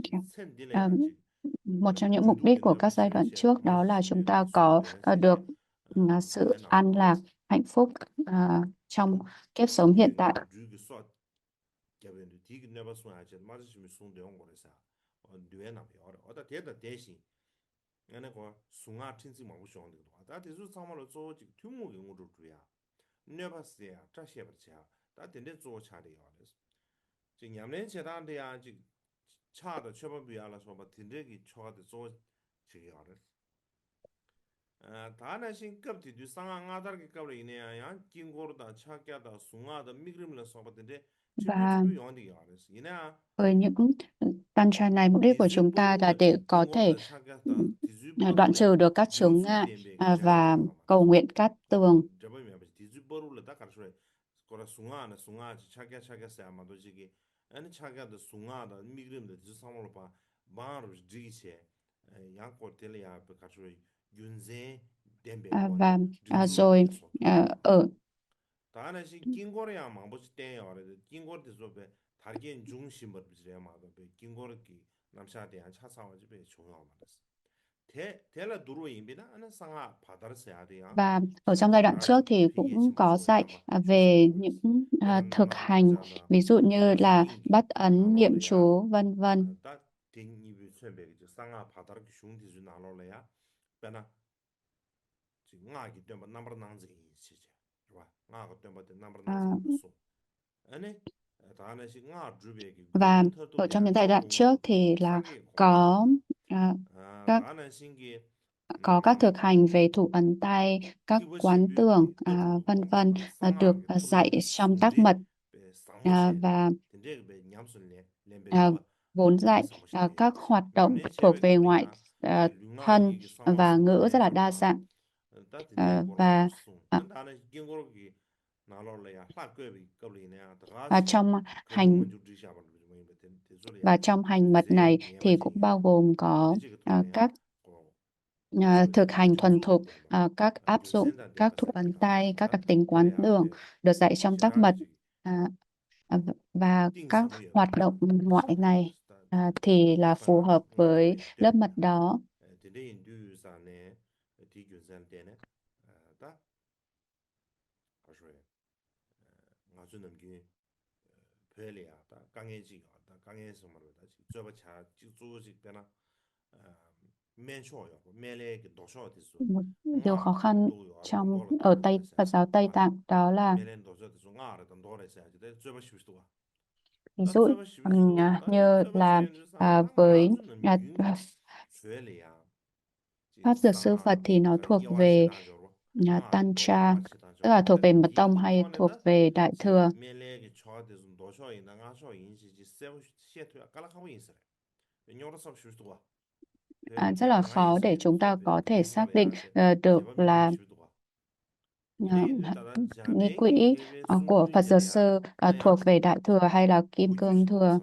Speaker 1: 즉
Speaker 2: à,
Speaker 1: 샘딜래야 즉
Speaker 2: một trong những mục đích của
Speaker 1: 주두기네
Speaker 2: các giai đoạn
Speaker 1: 부스레시에
Speaker 2: trước đó là chúng
Speaker 1: 마주심에
Speaker 2: ta có được
Speaker 1: 송대세게
Speaker 2: sự
Speaker 1: 두에나
Speaker 2: an lạc,
Speaker 1: 나와서
Speaker 2: hạnh phúc trong kiếp sống hiện tại.
Speaker 1: 주기 쏴 개변도 디기 내가 쏴야지 마주심에 송대온 거래서 두에나 배워라. 어다 대다 대신 얘네 거 숭아 친지 먹고 싶은 거 다. 대수 상말로 저 튜무 응우루 주야. 네바스야 자시버자. 다 된데 저 차리요. 지금 냠내 제단데야 지 차도 처벌비야라서 뭐 된데기 초가도 저 지기하래. 다나 신급티 두 상황 아다르게 qabla 이내야 긴고르다 차께다 숭아다 미그림을 써봤는데 집주
Speaker 2: Và
Speaker 1: 집주 영원히 알았어. 이나
Speaker 2: với những tantra này, mục đích của chúng ta là
Speaker 1: 디즈버루라
Speaker 2: để có thể
Speaker 1: 긴고르다 차께다
Speaker 2: đoạn
Speaker 1: 디즈버루라
Speaker 2: trừ được các chướng
Speaker 1: 용수
Speaker 2: ngại
Speaker 1: 댐베
Speaker 2: và
Speaker 1: 자베게 가마.
Speaker 2: cầu nguyện cát tường.
Speaker 1: 저번에 아버지 디즈버루라 딱 가르쳐. 거라 숭아나 숭아 차께 아마도 지기 아니 차께다 숭아다 미그림다 디즈 상물로 봐. 바로 지기세 양코텔이야 가르쳐. 윤제 댐베
Speaker 2: Và
Speaker 1: 원데 링주로
Speaker 2: rồi
Speaker 1: 배 속도와.
Speaker 2: ở
Speaker 1: 다나시 긴고래야 망보지 땡야 말해. 긴고르데 좀배 다르게 중심을 비즈야 마도 배 긴고르기 남샤대한 차상와지 배 중요한 말았어. 대라 두루 임비나 아는 상하 바다를 써야 돼요.
Speaker 2: và ở trong giai đoạn
Speaker 1: 다라지
Speaker 2: trước thì
Speaker 1: 되게
Speaker 2: cũng
Speaker 1: 전부
Speaker 2: có dạy
Speaker 1: 소다마
Speaker 2: về
Speaker 1: 조심하는 말았어.
Speaker 2: những
Speaker 1: 배는
Speaker 2: thực
Speaker 1: 남랑
Speaker 2: hành,
Speaker 1: 원자나
Speaker 2: ví dụ như là
Speaker 1: 숭인기
Speaker 2: bắt ấn, niệm
Speaker 1: 나로래야.
Speaker 2: chú, vân vân.
Speaker 1: 딱 댕입이 쇠배기 상하 바다를 슝디즈 나로래야. 배나 지금 나기 때문에 남랑 난지 시제. 좋아. 나가 때문에 남랑 난지
Speaker 2: À,
Speaker 1: 무슨 아니 다나시 나 주베기
Speaker 2: và
Speaker 1: 거든
Speaker 2: ở trong
Speaker 1: 터도야
Speaker 2: những giai đoạn trước
Speaker 1: 초공루야
Speaker 2: thì là
Speaker 1: 상계 공부야.
Speaker 2: có à, các
Speaker 1: 다나신기
Speaker 2: các thực hành về thủ ấn tay, các
Speaker 1: 티버
Speaker 2: quán
Speaker 1: 신비기
Speaker 2: tưởng,
Speaker 1: 급디
Speaker 2: vân vân,
Speaker 1: 용고르다
Speaker 2: được
Speaker 1: 상하게
Speaker 2: dạy
Speaker 1: 툴라게
Speaker 2: trong tác
Speaker 1: 숭디
Speaker 2: mật
Speaker 1: 베 상모셰
Speaker 2: và
Speaker 1: 근데 베 냠순레
Speaker 2: à,
Speaker 1: 렘베도와
Speaker 2: vốn
Speaker 1: 덴데
Speaker 2: dạy
Speaker 1: 상모셰
Speaker 2: các hoạt động
Speaker 1: 냠네
Speaker 2: thuộc
Speaker 1: 체베
Speaker 2: về ngoại
Speaker 1: 거리야 제 룽아
Speaker 2: thân
Speaker 1: 이기 상모
Speaker 2: và ngữ rất là đa
Speaker 1: 상모레샤바
Speaker 2: dạng.
Speaker 1: 다 덴데 고르마
Speaker 2: Và
Speaker 1: 부숭 안다네 겐고르기 나로레야 라괴비 거리네야
Speaker 2: và
Speaker 1: 다가시
Speaker 2: trong hành
Speaker 1: 거동문 주지샤바 뭐
Speaker 2: và
Speaker 1: 데졸이야
Speaker 2: trong hành mật
Speaker 1: 윤제
Speaker 2: này thì cũng
Speaker 1: 니에바지야
Speaker 2: bao gồm có
Speaker 1: 디지가 토네야
Speaker 2: các
Speaker 1: 고 가르쳐야
Speaker 2: thực hành thuần thục,
Speaker 1: 딘주도 뱀바
Speaker 2: các áp dụng
Speaker 1: 윤센다
Speaker 2: các
Speaker 1: 덴바
Speaker 2: thủ ấn
Speaker 1: 세베가
Speaker 2: tay, các
Speaker 1: 다
Speaker 2: đặc tính quán
Speaker 1: 그래야
Speaker 2: tưởng
Speaker 1: 앞에
Speaker 2: được dạy trong tác mật.
Speaker 1: 제단지
Speaker 2: À, và các
Speaker 1: 띵사무야
Speaker 2: hoạt động ngoại này thì là phù
Speaker 1: 상
Speaker 2: hợp với
Speaker 1: 나주베
Speaker 2: lớp mật
Speaker 1: 덴바
Speaker 2: đó.
Speaker 1: 데레인 두산에 디규산 데네 다 가셔야 아주 넘기 별이야 다 강해지가 다 강해서 말다 저거 차 조직 되나 맨쇼요 매래 그 도셔 됐어
Speaker 2: Một điều khó
Speaker 1: ngara
Speaker 2: khăn
Speaker 1: 도요 알던
Speaker 2: trong
Speaker 1: 돌아
Speaker 2: ở Tây
Speaker 1: 돌아래서
Speaker 2: Phật giáo Tây
Speaker 1: 와
Speaker 2: Tạng đó là
Speaker 1: 매래 도셔 됐어 ngara 던 돌아래서 돼 저거 싶지도
Speaker 2: ví
Speaker 1: 다
Speaker 2: dụ
Speaker 1: 저거 싶지도 다지
Speaker 2: như
Speaker 1: 저거
Speaker 2: là
Speaker 1: 챤르상 다
Speaker 2: với
Speaker 1: 아주 넘긴 죄래야
Speaker 2: Pháp Dược Sư Phật thì nó thuộc về Tantra, tức là thuộc về Mật Tông hay thuộc về Đại Thừa. Rất là khó để chúng ta có thể xác định được là ờ, nghi quỹ của Phật Dược Sư thuộc về Đại Thừa hay là Kim Cương Thừa.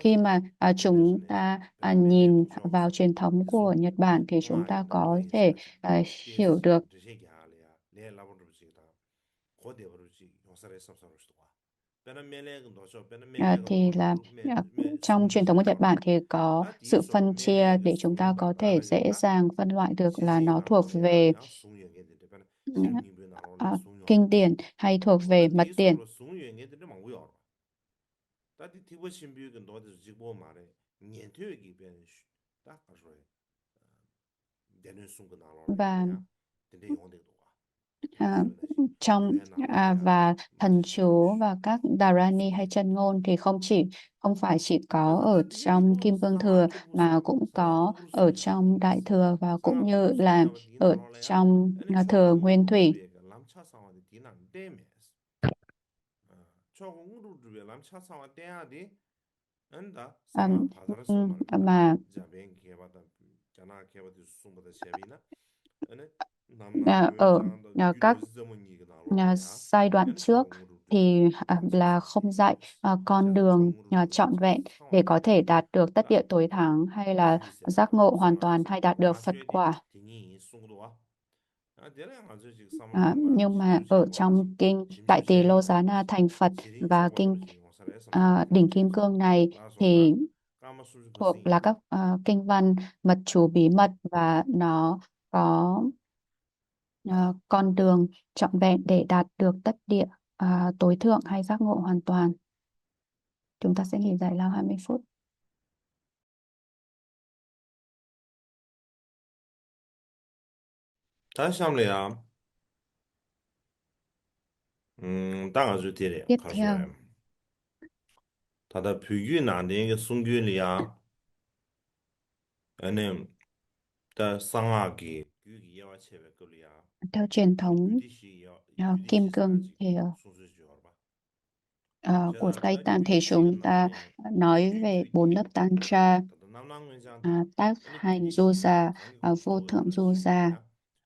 Speaker 2: Khi mà chúng ta nhìn vào truyền thống của Nhật Bản thì chúng ta có thể hiểu được thì là trong truyền thống của Nhật Bản thì có sự phân chia để chúng ta có thể dễ dàng phân loại được là nó thuộc về kinh điển hay thuộc về mật điển.
Speaker 1: 다디 티버 신비가 너도 지고 말해 년토기 변 딱 가서 되는 순간
Speaker 2: Và
Speaker 1: 나로래야 근데 용대도 와
Speaker 2: à,
Speaker 1: 가서
Speaker 2: trong
Speaker 1: 유엔 나로래야
Speaker 2: và thần
Speaker 1: 마지심이
Speaker 2: chú và các Dharani hay chân ngôn thì không phải chỉ có ở trong Kim Cương Thừa mà cũng có ở trong Đại Thừa và cũng như là ở trong Thừa Nguyên Thủy.
Speaker 1: 초공루를 람차상와 떼야디 안다 상하
Speaker 2: Ừm,
Speaker 1: 바다를 쏘 말이야
Speaker 2: mà
Speaker 1: 자뱅 개바다 자나 개바디 수송보다 쉐비나 ane
Speaker 2: Ở các giai đoạn trước thì là không dạy con đường trọn vẹn để có thể đạt được tất địa tối thắng hay là giác ngộ hoàn toàn hay đạt được Phật quả. Nhưng mà ở trong kinh Đại Tỳ Lô Giá Na thành Phật và kinh Đỉnh Kim Cương này thì thuộc là các kinh văn mật chú bí mật và nó có con đường trọn vẹn để đạt được tất địa tối thượng hay giác ngộ hoàn toàn. Chúng ta sẽ nghỉ giải lao 20 phút.
Speaker 1: 다시 다가 주 되래.
Speaker 2: Tiếp
Speaker 1: 가수래.
Speaker 2: theo,
Speaker 1: 다다 büyüğü 난데 이게 순균이야. 아니, 다 상하기 규기 야와 체베 걸이야.
Speaker 2: theo truyền thống Kim
Speaker 1: 규디시
Speaker 2: Cương
Speaker 1: 사라지
Speaker 2: thì
Speaker 1: 순수지 알아.
Speaker 2: của
Speaker 1: 제가
Speaker 2: Tây
Speaker 1: 다
Speaker 2: Tạng thì
Speaker 1: 규디시
Speaker 2: chúng ta
Speaker 1: 나한테
Speaker 2: nói về bốn
Speaker 1: 규규기
Speaker 2: lớp Tantra,
Speaker 1: 다다 남남wen장디
Speaker 2: tác
Speaker 1: 아니
Speaker 2: hành du
Speaker 1: 규디시
Speaker 2: già,
Speaker 1: 장기
Speaker 2: vô
Speaker 1: 공도
Speaker 2: thượng du già
Speaker 1: 시비야.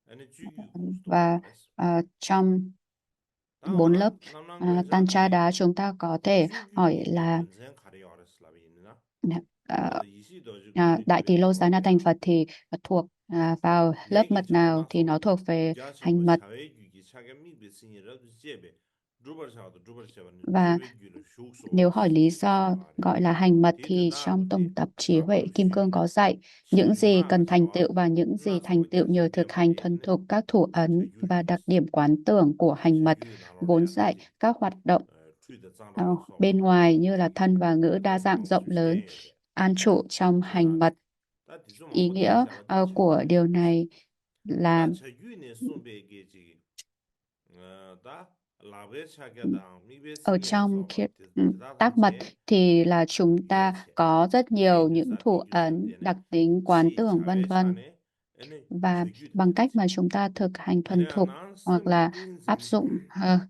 Speaker 1: 아니 규규 공도
Speaker 2: và
Speaker 1: 말했어.
Speaker 2: trong bốn lớp
Speaker 1: 다음은
Speaker 2: Tantra
Speaker 1: 남남wen장디
Speaker 2: đó chúng ta có thể hỏi
Speaker 1: 규규
Speaker 2: là
Speaker 1: 견생 가려 알았을라비 있나?
Speaker 2: ờ,
Speaker 1: 그래서 이시도 그리
Speaker 2: Đại Tỳ
Speaker 1: 그래
Speaker 2: Lô Giá Na thành
Speaker 1: 거야.
Speaker 2: Phật thì thuộc vào lớp
Speaker 1: 얘기
Speaker 2: mật nào thì nó
Speaker 1: 장마하고
Speaker 2: thuộc về hành
Speaker 1: 야채고
Speaker 2: mật.
Speaker 1: 샤웨규기 차게 미비스니라도 제베 주버샤도 주버샤는
Speaker 2: Và
Speaker 1: 제베규는
Speaker 2: nếu hỏi lý
Speaker 1: 쇼소시기
Speaker 2: do
Speaker 1: 소요하래.
Speaker 2: gọi là hành mật
Speaker 1: 디드
Speaker 2: thì trong
Speaker 1: 나고디
Speaker 2: tổng tập trí huệ
Speaker 1: 나고로
Speaker 2: Kim Cương
Speaker 1: 슈기
Speaker 2: có dạy những gì
Speaker 1: 싱마가
Speaker 2: cần thành
Speaker 1: 자와
Speaker 2: tựu và những gì thành
Speaker 1: 나서고
Speaker 2: tựu nhờ
Speaker 1: 제제
Speaker 2: thực hành
Speaker 1: 뱀바디
Speaker 2: thuần thục các thủ ấn và
Speaker 1: 제규를
Speaker 2: đặc
Speaker 1: 했어.
Speaker 2: điểm quán tưởng của hành mật,
Speaker 1: 제규
Speaker 2: vốn
Speaker 1: 나로래야
Speaker 2: dạy
Speaker 1: 다디
Speaker 2: các hoạt động
Speaker 1: 트위드 장로가
Speaker 2: bên
Speaker 1: 소바다
Speaker 2: ngoài như là
Speaker 1: 디
Speaker 2: thân và ngữ đa dạng
Speaker 1: 나로랑
Speaker 2: rộng lớn,
Speaker 1: 수시대야 돼.
Speaker 2: an trụ trong hành
Speaker 1: 자,
Speaker 2: mật.
Speaker 1: 다 디좀
Speaker 2: Ý
Speaker 1: 한번
Speaker 2: nghĩa
Speaker 1: 대샤라 다
Speaker 2: của
Speaker 1: 차례
Speaker 2: điều
Speaker 1: 말았어.
Speaker 2: này là
Speaker 1: 다 제규네 손베게지 다 라베 차게다
Speaker 2: ở
Speaker 1: 미베스니
Speaker 2: trong
Speaker 1: 소바 대다
Speaker 2: tác mật
Speaker 1: 탐제
Speaker 2: thì là chúng ta
Speaker 1: 이해체
Speaker 2: có rất nhiều
Speaker 1: 디게
Speaker 2: những
Speaker 1: 균사
Speaker 2: thủ
Speaker 1: 디균사
Speaker 2: ấn,
Speaker 1: 때네
Speaker 2: đặc tính quán
Speaker 1: 시
Speaker 2: tưởng vân
Speaker 1: 차베
Speaker 2: vân.
Speaker 1: 차네 에네
Speaker 2: Và
Speaker 1: 제규를
Speaker 2: bằng cách
Speaker 1: 되버지
Speaker 2: mà chúng ta thực hành thuần
Speaker 1: 아니야
Speaker 2: thục
Speaker 1: 난
Speaker 2: hoặc là
Speaker 1: 쌤비
Speaker 2: áp
Speaker 1: 땡생디
Speaker 2: dụng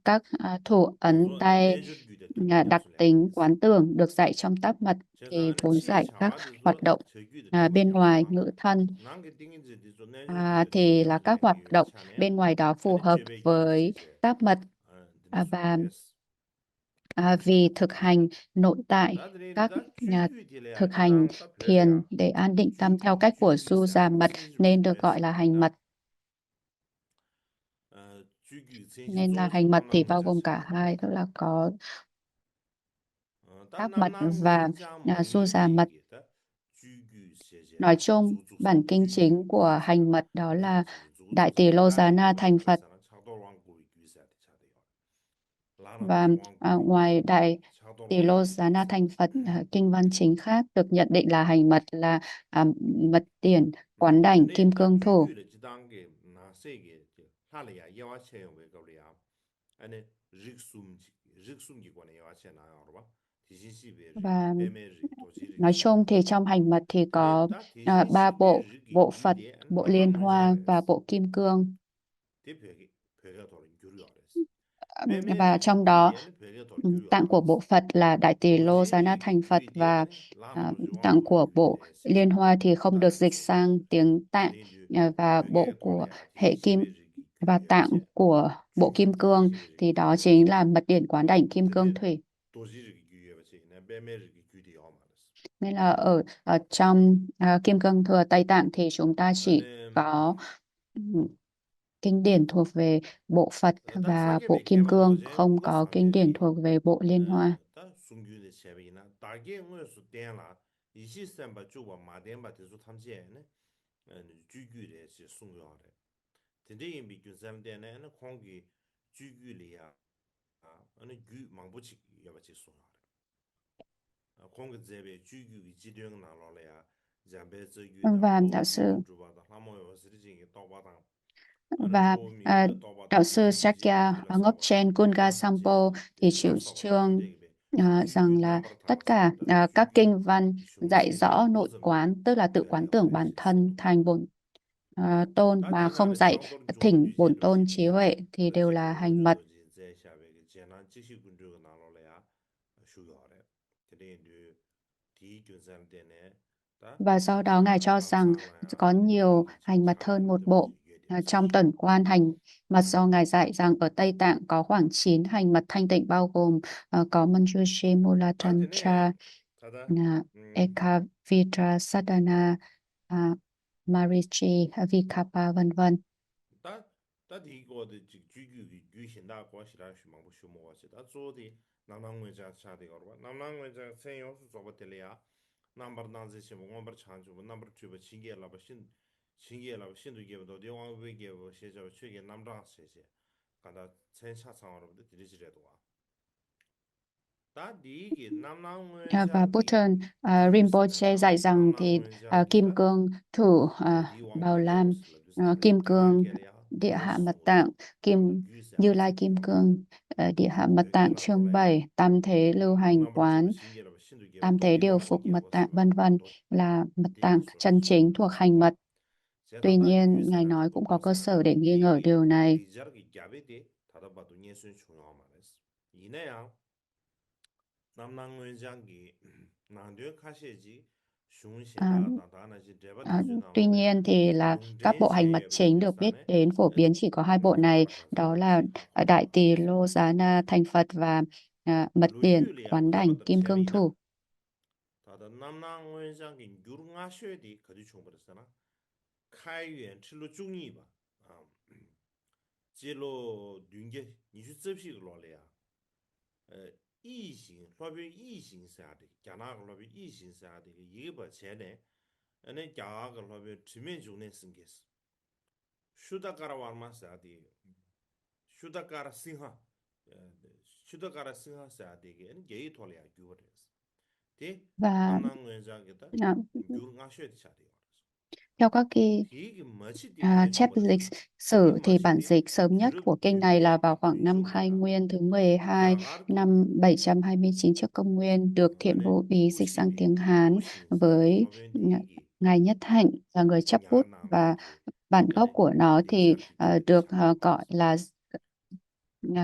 Speaker 2: các thủ ấn
Speaker 1: 그래서 네
Speaker 2: tay
Speaker 1: 렌저 규대 되는
Speaker 2: đặc
Speaker 1: 약속을
Speaker 2: tính
Speaker 1: 해야겠어
Speaker 2: quán tưởng được dạy trong tác mật
Speaker 1: 제가
Speaker 2: thì
Speaker 1: 안에
Speaker 2: vốn
Speaker 1: 시
Speaker 2: dạy các hoạt
Speaker 1: 차와드서
Speaker 2: động
Speaker 1: 제규를 되버
Speaker 2: bên ngoài
Speaker 1: 약속아
Speaker 2: ngữ thân
Speaker 1: 난게 땡인지 디서 렌저 규대 되는
Speaker 2: thì là
Speaker 1: 약속을
Speaker 2: các
Speaker 1: 되는
Speaker 2: hoạt
Speaker 1: 게
Speaker 2: động
Speaker 1: 차네
Speaker 2: bên ngoài đó phù
Speaker 1: 아니
Speaker 2: hợp
Speaker 1: 제베 규를
Speaker 2: với
Speaker 1: 제제
Speaker 2: tác mật.
Speaker 1: 드네
Speaker 2: Và
Speaker 1: 소바레스
Speaker 2: vì thực hành nội tại
Speaker 1: 다들이
Speaker 2: các
Speaker 1: 다
Speaker 2: nhà
Speaker 1: 주규딜이야
Speaker 2: thực hành
Speaker 1: 지당 다
Speaker 2: thiền
Speaker 1: 별이야
Speaker 2: để an định tâm theo
Speaker 1: 주규
Speaker 2: cách của Du
Speaker 1: 주규세
Speaker 2: Già
Speaker 1: 아니
Speaker 2: Mật
Speaker 1: 생시로
Speaker 2: nên được gọi là hành
Speaker 1: 베스니나
Speaker 2: mật.
Speaker 1: 주규 생시
Speaker 2: Nên là
Speaker 1: 조서
Speaker 2: hành mật thì
Speaker 1: 남남
Speaker 2: bao gồm
Speaker 1: 원장세
Speaker 2: cả hai, tức là có
Speaker 1: 다
Speaker 2: tác mật
Speaker 1: 남남
Speaker 2: và
Speaker 1: 원장
Speaker 2: Du Già Mật.
Speaker 1: 망이베기 다 주규
Speaker 2: Nói
Speaker 1: 세제다
Speaker 2: chung, bản
Speaker 1: 주주소
Speaker 2: kinh
Speaker 1: 규
Speaker 2: chính của hành
Speaker 1: 규사
Speaker 2: mật đó là
Speaker 1: 디디지
Speaker 2: Đại
Speaker 1: 주주소
Speaker 2: Tỳ Lô Giá
Speaker 1: 라는
Speaker 2: Na thành Phật.
Speaker 1: 왕고에서는 차도왕고의 규사한테 차대요 라는
Speaker 2: Và
Speaker 1: 왕고의
Speaker 2: ngoài Đại Tỳ Lô
Speaker 1: 차도왕고의
Speaker 2: Giá Na
Speaker 1: 규사
Speaker 2: thành Phật, kinh văn chính khác được nhận định là hành mật là mật điển quán đảnh
Speaker 1: 근데
Speaker 2: kim
Speaker 1: 다
Speaker 2: cương thủ.
Speaker 1: 주규를 지단게 나세게 하려야 예와체용 왜 그래야 아니 릭숨기 관에 예와체 나요 알아봐 디신시베리
Speaker 2: Và
Speaker 1: 베메리
Speaker 2: nói
Speaker 1: 도지릭시
Speaker 2: chung thì trong hành mật thì
Speaker 1: 근데
Speaker 2: có
Speaker 1: 다
Speaker 2: ba bộ:
Speaker 1: 디신시베리
Speaker 2: bộ Phật,
Speaker 1: 규대
Speaker 2: bộ Liên
Speaker 1: 남남
Speaker 2: Hoa và
Speaker 1: 원장레스
Speaker 2: bộ Kim Cương.
Speaker 1: 대표가 배가 돌아 규류 알았어
Speaker 2: Và
Speaker 1: 베메리
Speaker 2: trong đó
Speaker 1: 규대는 배가 돌아 규류
Speaker 2: tạng của
Speaker 1: 알았어
Speaker 2: bộ Phật là Đại Tỳ Lô Giá Na thành
Speaker 1: 도지릭
Speaker 2: Phật và
Speaker 1: 규대는 라는
Speaker 2: tạng
Speaker 1: 왕고의
Speaker 2: của bộ
Speaker 1: 규대레스
Speaker 2: Liên Hoa thì không được dịch
Speaker 1: 다르소
Speaker 2: sang tiếng Tạng.
Speaker 1: 아니
Speaker 2: Và bộ
Speaker 1: 배가
Speaker 2: của
Speaker 1: 돌아야
Speaker 2: hệ kim
Speaker 1: 디신시베리
Speaker 2: và
Speaker 1: 규대
Speaker 2: tạng
Speaker 1: 예와체
Speaker 2: của bộ Kim
Speaker 1: 주규
Speaker 2: Cương
Speaker 1: 디신시베리
Speaker 2: thì đó
Speaker 1: 규대레스
Speaker 2: chính là mật điển quán đảnh Kim Cương
Speaker 1: 근데
Speaker 2: Thủy.
Speaker 1: 도지릭 규예와체 베메리 규대 요 말았어
Speaker 2: Nên là ở trong Kim Cương Thừa Tây Tạng thì chúng ta chỉ
Speaker 1: 아니
Speaker 2: có kinh điển thuộc về bộ Phật
Speaker 1: 다
Speaker 2: và bộ
Speaker 1: 상계백
Speaker 2: Kim
Speaker 1: 개만
Speaker 2: Cương,
Speaker 1: 오제
Speaker 2: không
Speaker 1: 누가
Speaker 2: có kinh điển
Speaker 1: 상계디
Speaker 2: thuộc về bộ Liên Hoa.
Speaker 1: 다 순규의 세비나 다게 응어서 땡라 이 시스템바 주바 마덴바 대수 탐지에네 주규의 시 순교하래 근데 비교 잠대는 공기 주규리야 아니 규 망부치 야바치 순하래 공기 제베 주규 지령 나로래야 잠베 저규다
Speaker 2: Và đạo
Speaker 1: 로규
Speaker 2: sư
Speaker 1: 주바다 하모여 스리징이 또바다 아니
Speaker 2: và
Speaker 1: 도미가 또바다
Speaker 2: đạo sư
Speaker 1: 디디지
Speaker 2: Sakya
Speaker 1: 규라 싸워
Speaker 2: Ngokchen Kunga
Speaker 1: 다
Speaker 2: Sampo
Speaker 1: 제베
Speaker 2: thì
Speaker 1: 디라
Speaker 2: chủ
Speaker 1: 싸워
Speaker 2: trương
Speaker 1: 주대게
Speaker 2: rằng
Speaker 1: 주규
Speaker 2: là
Speaker 1: 남바라
Speaker 2: tất cả
Speaker 1: 타나사다
Speaker 2: các
Speaker 1: 주규
Speaker 2: kinh văn dạy
Speaker 1: 슝신디
Speaker 2: rõ nội
Speaker 1: 무좀비
Speaker 2: quán, tức là tự quán
Speaker 1: 별이야
Speaker 2: tưởng bản
Speaker 1: 말이지
Speaker 2: thân
Speaker 1: 순도
Speaker 2: thành bổn tôn,
Speaker 1: 다
Speaker 2: mà không
Speaker 1: 디나레
Speaker 2: dạy
Speaker 1: 창도르
Speaker 2: thỉnh
Speaker 1: 중앙주
Speaker 2: bổn tôn
Speaker 1: 제도지
Speaker 2: trí huệ thì đều
Speaker 1: 그렇지
Speaker 2: là hành mật.
Speaker 1: 응어주도지 제샤베게 제난 지시군주가 나로래야 슈요래 그래도 디교산 때네 다
Speaker 2: Và do đó Ngài cho rằng có
Speaker 1: 감상라야
Speaker 2: nhiều
Speaker 1: 디지
Speaker 2: hành mật hơn
Speaker 1: 차례
Speaker 2: một bộ.
Speaker 1: 되버지
Speaker 2: trong Tẩn Quan Hành Mật do Ngài dạy rằng ở Tây Tạng có khoảng 9 hành mật thanh tịnh, bao gồm có Manjushri, Mula Tantra, là Ekavitra Sadhana, Marichi, Vikapa, vân vân. Và Bhutan Rinpoche dạy rằng thì kim cương thủ Bào Lam, kim cương địa hạ mật tạng, Như Lai kim cương địa hạ mật tạng chương 7, tam thế lưu hành quán, tam thế điều phục mật tạng vân vân là mật tạng chân chính thuộc hành mật. Tuy nhiên, Ngài nói cũng có cơ sở để nghi ngờ điều này. À, Tuy nhiên thì là các bộ hành mật chính được biết đến phổ biến chỉ có hai bộ này, đó là Đại Tỳ Lô Giá Na thành Phật và Mật Điển Quán Đảnh Kim Cương Thủ. Và theo các chép lịch sử thì bản dịch sớm nhất của kinh này là vào khoảng năm Khai Nguyên thứ 12, năm 729 trước công nguyên, được Thiện Vô Ý dịch sang tiếng Hán với Ngài Nhất Hạnh là người chấp bút, và bản gốc của nó thì được gọi là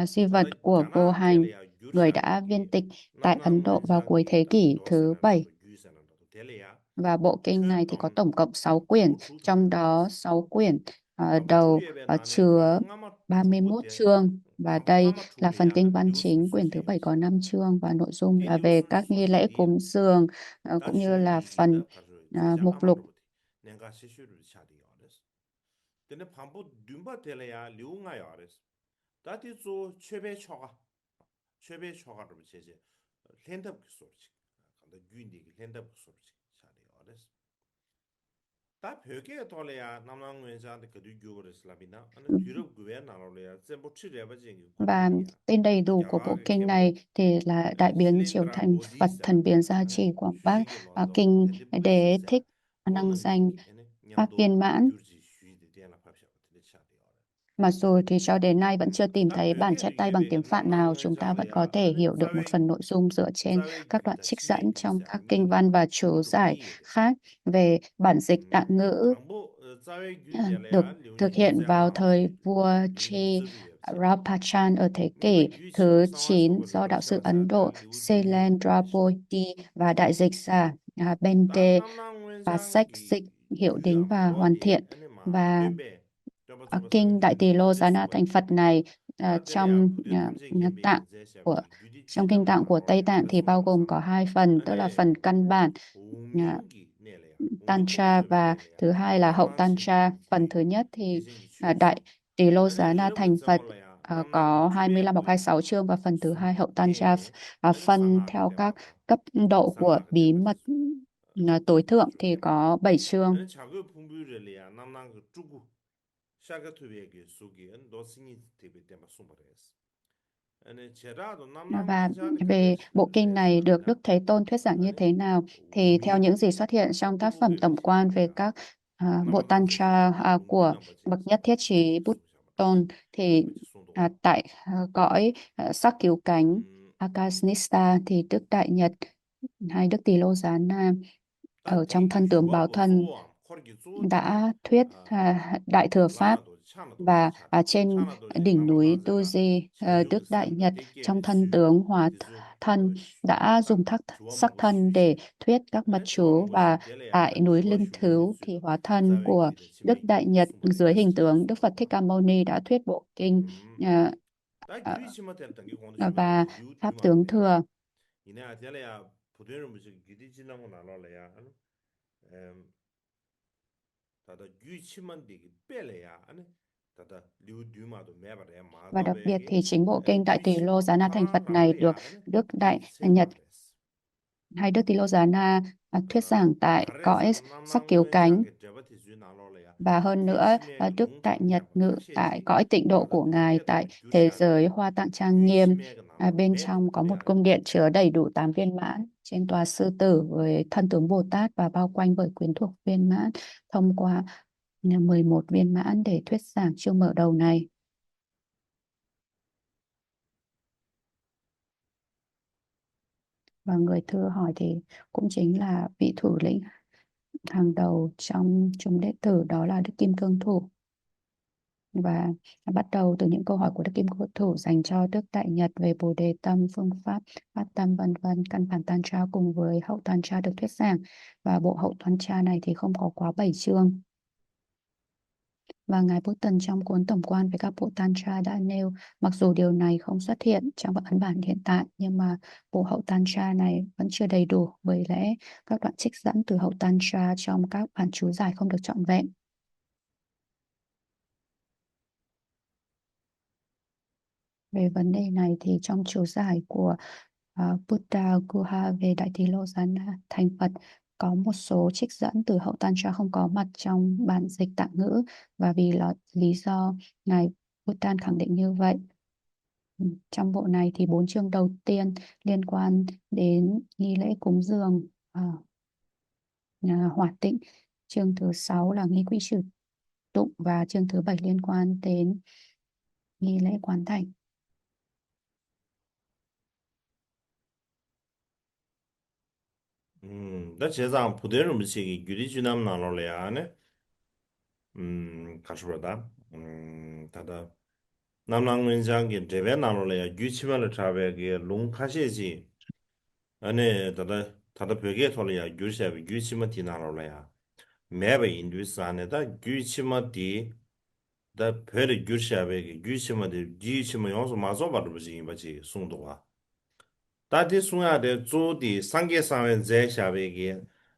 Speaker 2: di vật của Vô Hành, người đã viên tịch tại Ấn Độ vào cuối thế kỷ thứ 7. Và bộ kinh này thì có tổng cộng 6 quyển, trong đó 6 quyển đầu chứa 31 chương, và đây là phần kinh văn chính. Quyển thứ 7 có 5 chương và nội dung là về các nghi lễ cúng dường, cũng như là phần mục lục. Và tên đầy đủ của bộ kinh này thì là Đại Biến Chiếu Thành Phật Thần Biến Gia Trì Quảng Bác Kinh Đế Thích Năng Danh Pháp Viên Mãn. Mặc dù thì cho đến nay vẫn chưa tìm thấy bản chép tay bằng tiếng Phạn nào, chúng ta vẫn có thể hiểu được một phần nội dung dựa trên các đoạn trích dẫn trong các kinh văn và chú giải khác về bản dịch Tạng ngữ được thực hiện vào thời vua Tri Rapachan ở thế kỷ thứ 9 do đạo sư Ấn Độ Sailendra Bodhi và đại dịch giả Bente và sách dịch hiệu đính và hoàn thiện. Và kinh Đại Tỳ Lô Giá Na thành Phật này trong tạng của trong kinh tạng của Tây Tạng thì bao gồm có hai phần, tức là phần căn bản Tantra và thứ hai là hậu Tantra. Phần thứ nhất thì Đại Tỳ Lô Giá Na thành Phật có 25 hoặc 26 chương, và phần thứ hai hậu Tantra phân theo các cấp độ của bí mật tối thượng thì có 7 chương. Và về bộ kinh này được Đức Thế Tôn thuyết giảng như thế nào, thì theo những gì xuất hiện trong tác phẩm tổng quan về các bộ Tantra của bậc nhất thiết trí Bút Tôn, thì tại cõi sắc cứu cánh Akasnista thì Đức Đại Nhật hay Đức Tỳ Lô Giá Na ở trong thân tướng báo thân đã thuyết Đại Thừa Pháp, và trên đỉnh núi Tu Di, Đức Đại Nhật trong thân tướng Hòa thân đã dùng sắc thân để thuyết các mật chú, và tại núi Linh Thứu thì hóa thân của Đức Đại Nhật dưới hình tướng Đức Phật Thích Ca Mâu Ni đã thuyết bộ kinh ờ, ờ, và Pháp Tướng Thừa.
Speaker 1: 이내 아텔레야 부대는 무슨 기디 지나고 나눠래야 다다 유치만 되기 빼래야 아니 다다 류dü마도 매버래
Speaker 2: Và đặc biệt
Speaker 1: 마도베기
Speaker 2: thì chính bộ kinh Đại Tỳ Lô Giá Na Thành Phật này được
Speaker 1: 파랑가래야 아니
Speaker 2: Đức Đại
Speaker 1: 이
Speaker 2: Nhật
Speaker 1: 세바브레스
Speaker 2: hay Đức Tỳ Lô Giá Na thuyết giảng tại cõi
Speaker 1: 가래서
Speaker 2: sắc cứu
Speaker 1: 남낭
Speaker 2: cánh.
Speaker 1: 장게 저버티 주 나눠래야
Speaker 2: Và hơn nữa,
Speaker 1: 유치매가
Speaker 2: Đức Đại Nhật
Speaker 1: 농창샤바
Speaker 2: ngự tại
Speaker 1: 카셰지
Speaker 2: cõi tịnh độ
Speaker 1: 다다
Speaker 2: của Ngài
Speaker 1: 벽에
Speaker 2: tại
Speaker 1: 돌아
Speaker 2: thế
Speaker 1: 규르샤베
Speaker 2: giới Hoa Tạng Trang Nghiêm.
Speaker 1: 유치매가 나눠
Speaker 2: Bên
Speaker 1: 매도
Speaker 2: trong có một
Speaker 1: 그래야
Speaker 2: cung điện chứa đầy đủ 8 viên mãn trên tòa sư tử với thân tướng Bồ Tát và bao quanh bởi quyến thuộc viên mãn thông qua 11 viên mãn để thuyết giảng chương mở đầu này. Và người thưa hỏi thì cũng chính là vị thủ lĩnh hàng đầu trong chúng đệ tử, đó là Đức Kim Cương Thủ. Và bắt đầu từ những câu hỏi của Đức Kim Cương Thủ dành cho Đức Đại Nhật về Bồ Đề Tâm, phương pháp phát tâm vân vân, căn bản Tantra cùng với hậu Tantra được thuyết giảng. Và bộ hậu Tantra này thì không có quá 7 chương. Và Ngài Bhutan trong cuốn tổng quan về các bộ Tantra đã nêu, mặc dù điều này không xuất hiện trong ấn bản hiện tại, nhưng mà bộ hậu Tantra này vẫn chưa đầy đủ, bởi lẽ các đoạn trích dẫn từ hậu Tantra trong các bản chú giải không được trọn vẹn. Về vấn đề này thì trong chú giải của Buddha Guha về Đại Tỳ Lô Giá Na Thành Phật có một số trích dẫn từ hậu Tantra không có mặt trong bản dịch tạng ngữ, và vì lý do Ngài Buddha khẳng định như vậy. Trong bộ này thì 4 chương đầu tiên liên quan đến nghi lễ cúng dường hỏa tịnh, chương thứ 6 là nghi quỹ trừ tụng, và chương thứ 7 liên quan đến nghi lễ quán thạch.
Speaker 1: 나 제상 부대는 무시기 유리주남 나눠래야 아니 가져보다 다다 남낭은장게 제베 나눠래야 유치만을 잡아게 롱카시지 아니 다다 벽에 돌려야 유시하고 유치만 디나눠래야 매베 인두스 안에다 유치만 디다 벽에 유시하게 유치만 디 유치만 용서 마저 받을 부지 바지 송도와 다디 송야데 조디 상계 상wen 제 샤베기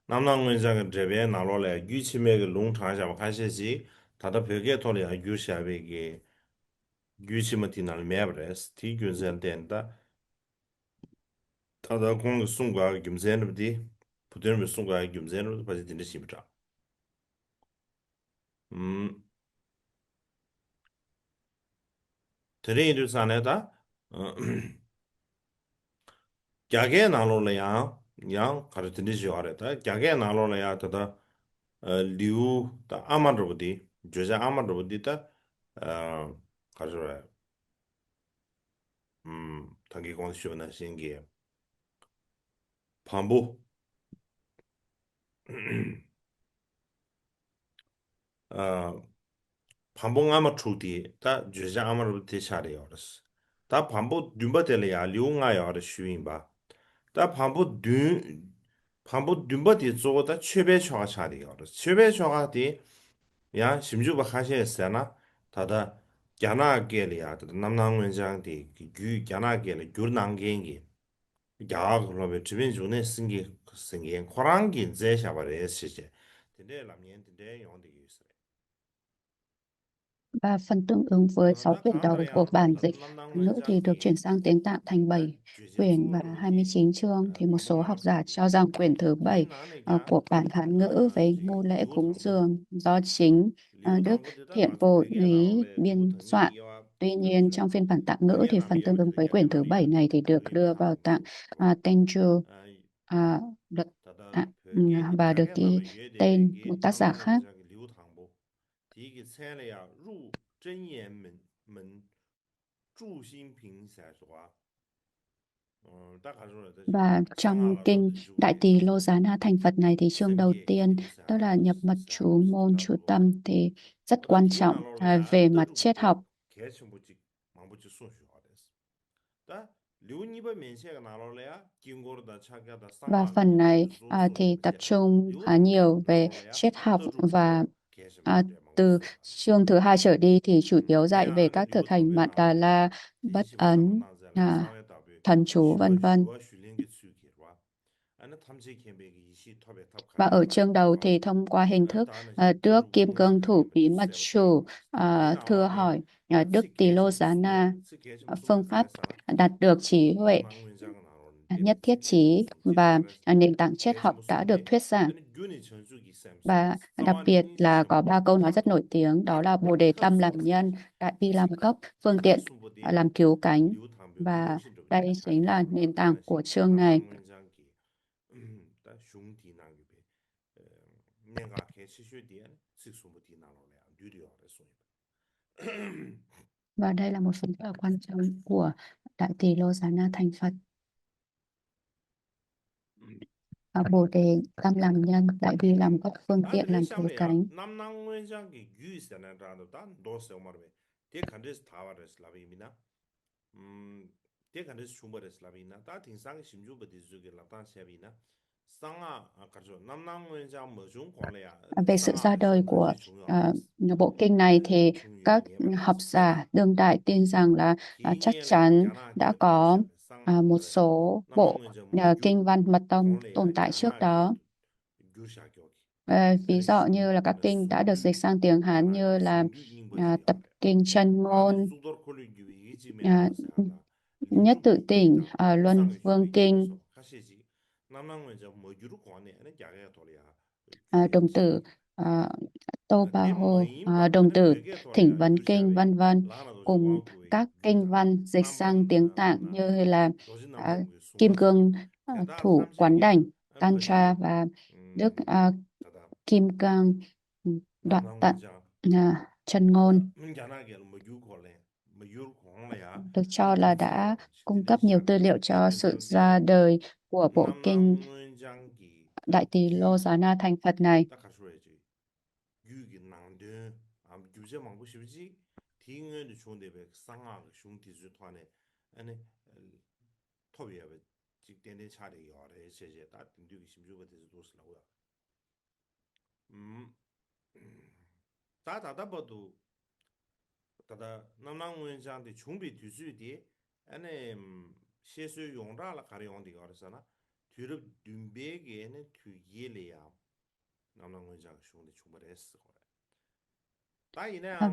Speaker 1: 남낭은장게 제베 나눠래 유치매게 롱창샤바 카시지 다다 벽에 돌려야 유시하게 유치만 디날 매브레스 티균전 된다 다다 공 송과 김제는디 부대는 송과 김제는 바지 딘데 심자 음 드레이드 산에다 갸게 나로래야 양 가르든지 좋아했다 갸게 나로래야 다다 리우 다 아마르부디 조자 아마르부디다 가르래 당기 공시원한 신기해 반복 어 반복 아마 tru디 다 주자 아마로 대샤리어스 다 반복 듄바텔이야 리옹아야 슈인바 다 반복 듄바디 쪼다 최배 초가 차리어스 최배 초가디 야 심주바 하시했잖아 다다 야나게리아 남남원장디 그 야나게리 귤난게기 야 그러면 주변 중에 승기 코랑긴 제샤바레 시제 근데 남년 근데 용도 있어요
Speaker 2: Và phần tương ứng với 6
Speaker 1: 다
Speaker 2: quyển đầu của
Speaker 1: 강가래야
Speaker 2: bản dịch ngữ thì được
Speaker 1: 남남원장기
Speaker 2: chuyển sang tiếng Tạng thành 7
Speaker 1: 주제
Speaker 2: quyển và
Speaker 1: 총으로
Speaker 2: 29 chương. Thì một số học giả cho rằng quyển thứ 7 của bản Hán ngữ về ngũ lễ cúng dường do chính Đức Thiện Bồ Úy biên soạn. Tuy nhiên, trong phiên bản Tạng ngữ thì phần tương ứng với quyển thứ 7 này thì được đưa vào Tạng Tenju được, và được ghi tên một tác giả khác.
Speaker 1: 디기 세례야 루真言门住心平才说
Speaker 2: Và trong kinh Đại Tỳ Lô Giá Na Thành Phật này thì chương đầu tiên, đó là nhập mật chú môn chú tâm, thì rất quan trọng về mặt triết học. Và phần này thì tập trung nhiều về triết học và từ chương thứ hai trở đi thì chủ yếu dạy về các thực hành Mạn Đà La, Bất Ấn, thần chú vân vân. Và ở chương đầu thì thông qua hình thức Đức Kim Cương Thủ Bí Mật Chủ thưa hỏi Đức Tỳ Lô Giá Na phương pháp đạt được trí huệ nhất thiết chí và nền tảng triết học đã được thuyết giảng. Và đặc biệt là có ba câu nói rất nổi tiếng, đó là Bồ Đề tâm làm nhân, Đại bi làm gốc, phương tiện làm cứu cánh. Và đây chính là nền tảng của chương này. Và đây là một phần rất là quan trọng của Đại Tỳ Lô Giá Na thành Phật. Bồ đề tâm làm nhân, đại bi làm gốc, phương tiện làm cứu cánh. Về sự ra đời của bộ kinh này thì các học giả đương đại tin rằng là chắc chắn đã có một số bộ kinh văn mật tông tồn tại trước đó. Ví dụ như là các kinh đã được dịch sang tiếng Hán như là tập kinh Chân Ngôn, Nhất Tự Tỉnh, Luân Vương Kinh, đồng tử Tô Ba Hô, đồng tử Thỉnh Vấn Kinh vân vân, cùng các kinh văn dịch sang tiếng Tạng như là Kim Cương Thủ Quán Đảnh Tantra và Đức Kim Cang Đoạn Tận Chân Ngôn, được cho là đã cung cấp nhiều tư liệu cho sự ra đời của bộ kinh Đại Tỳ Lô Giá Na thành Phật này.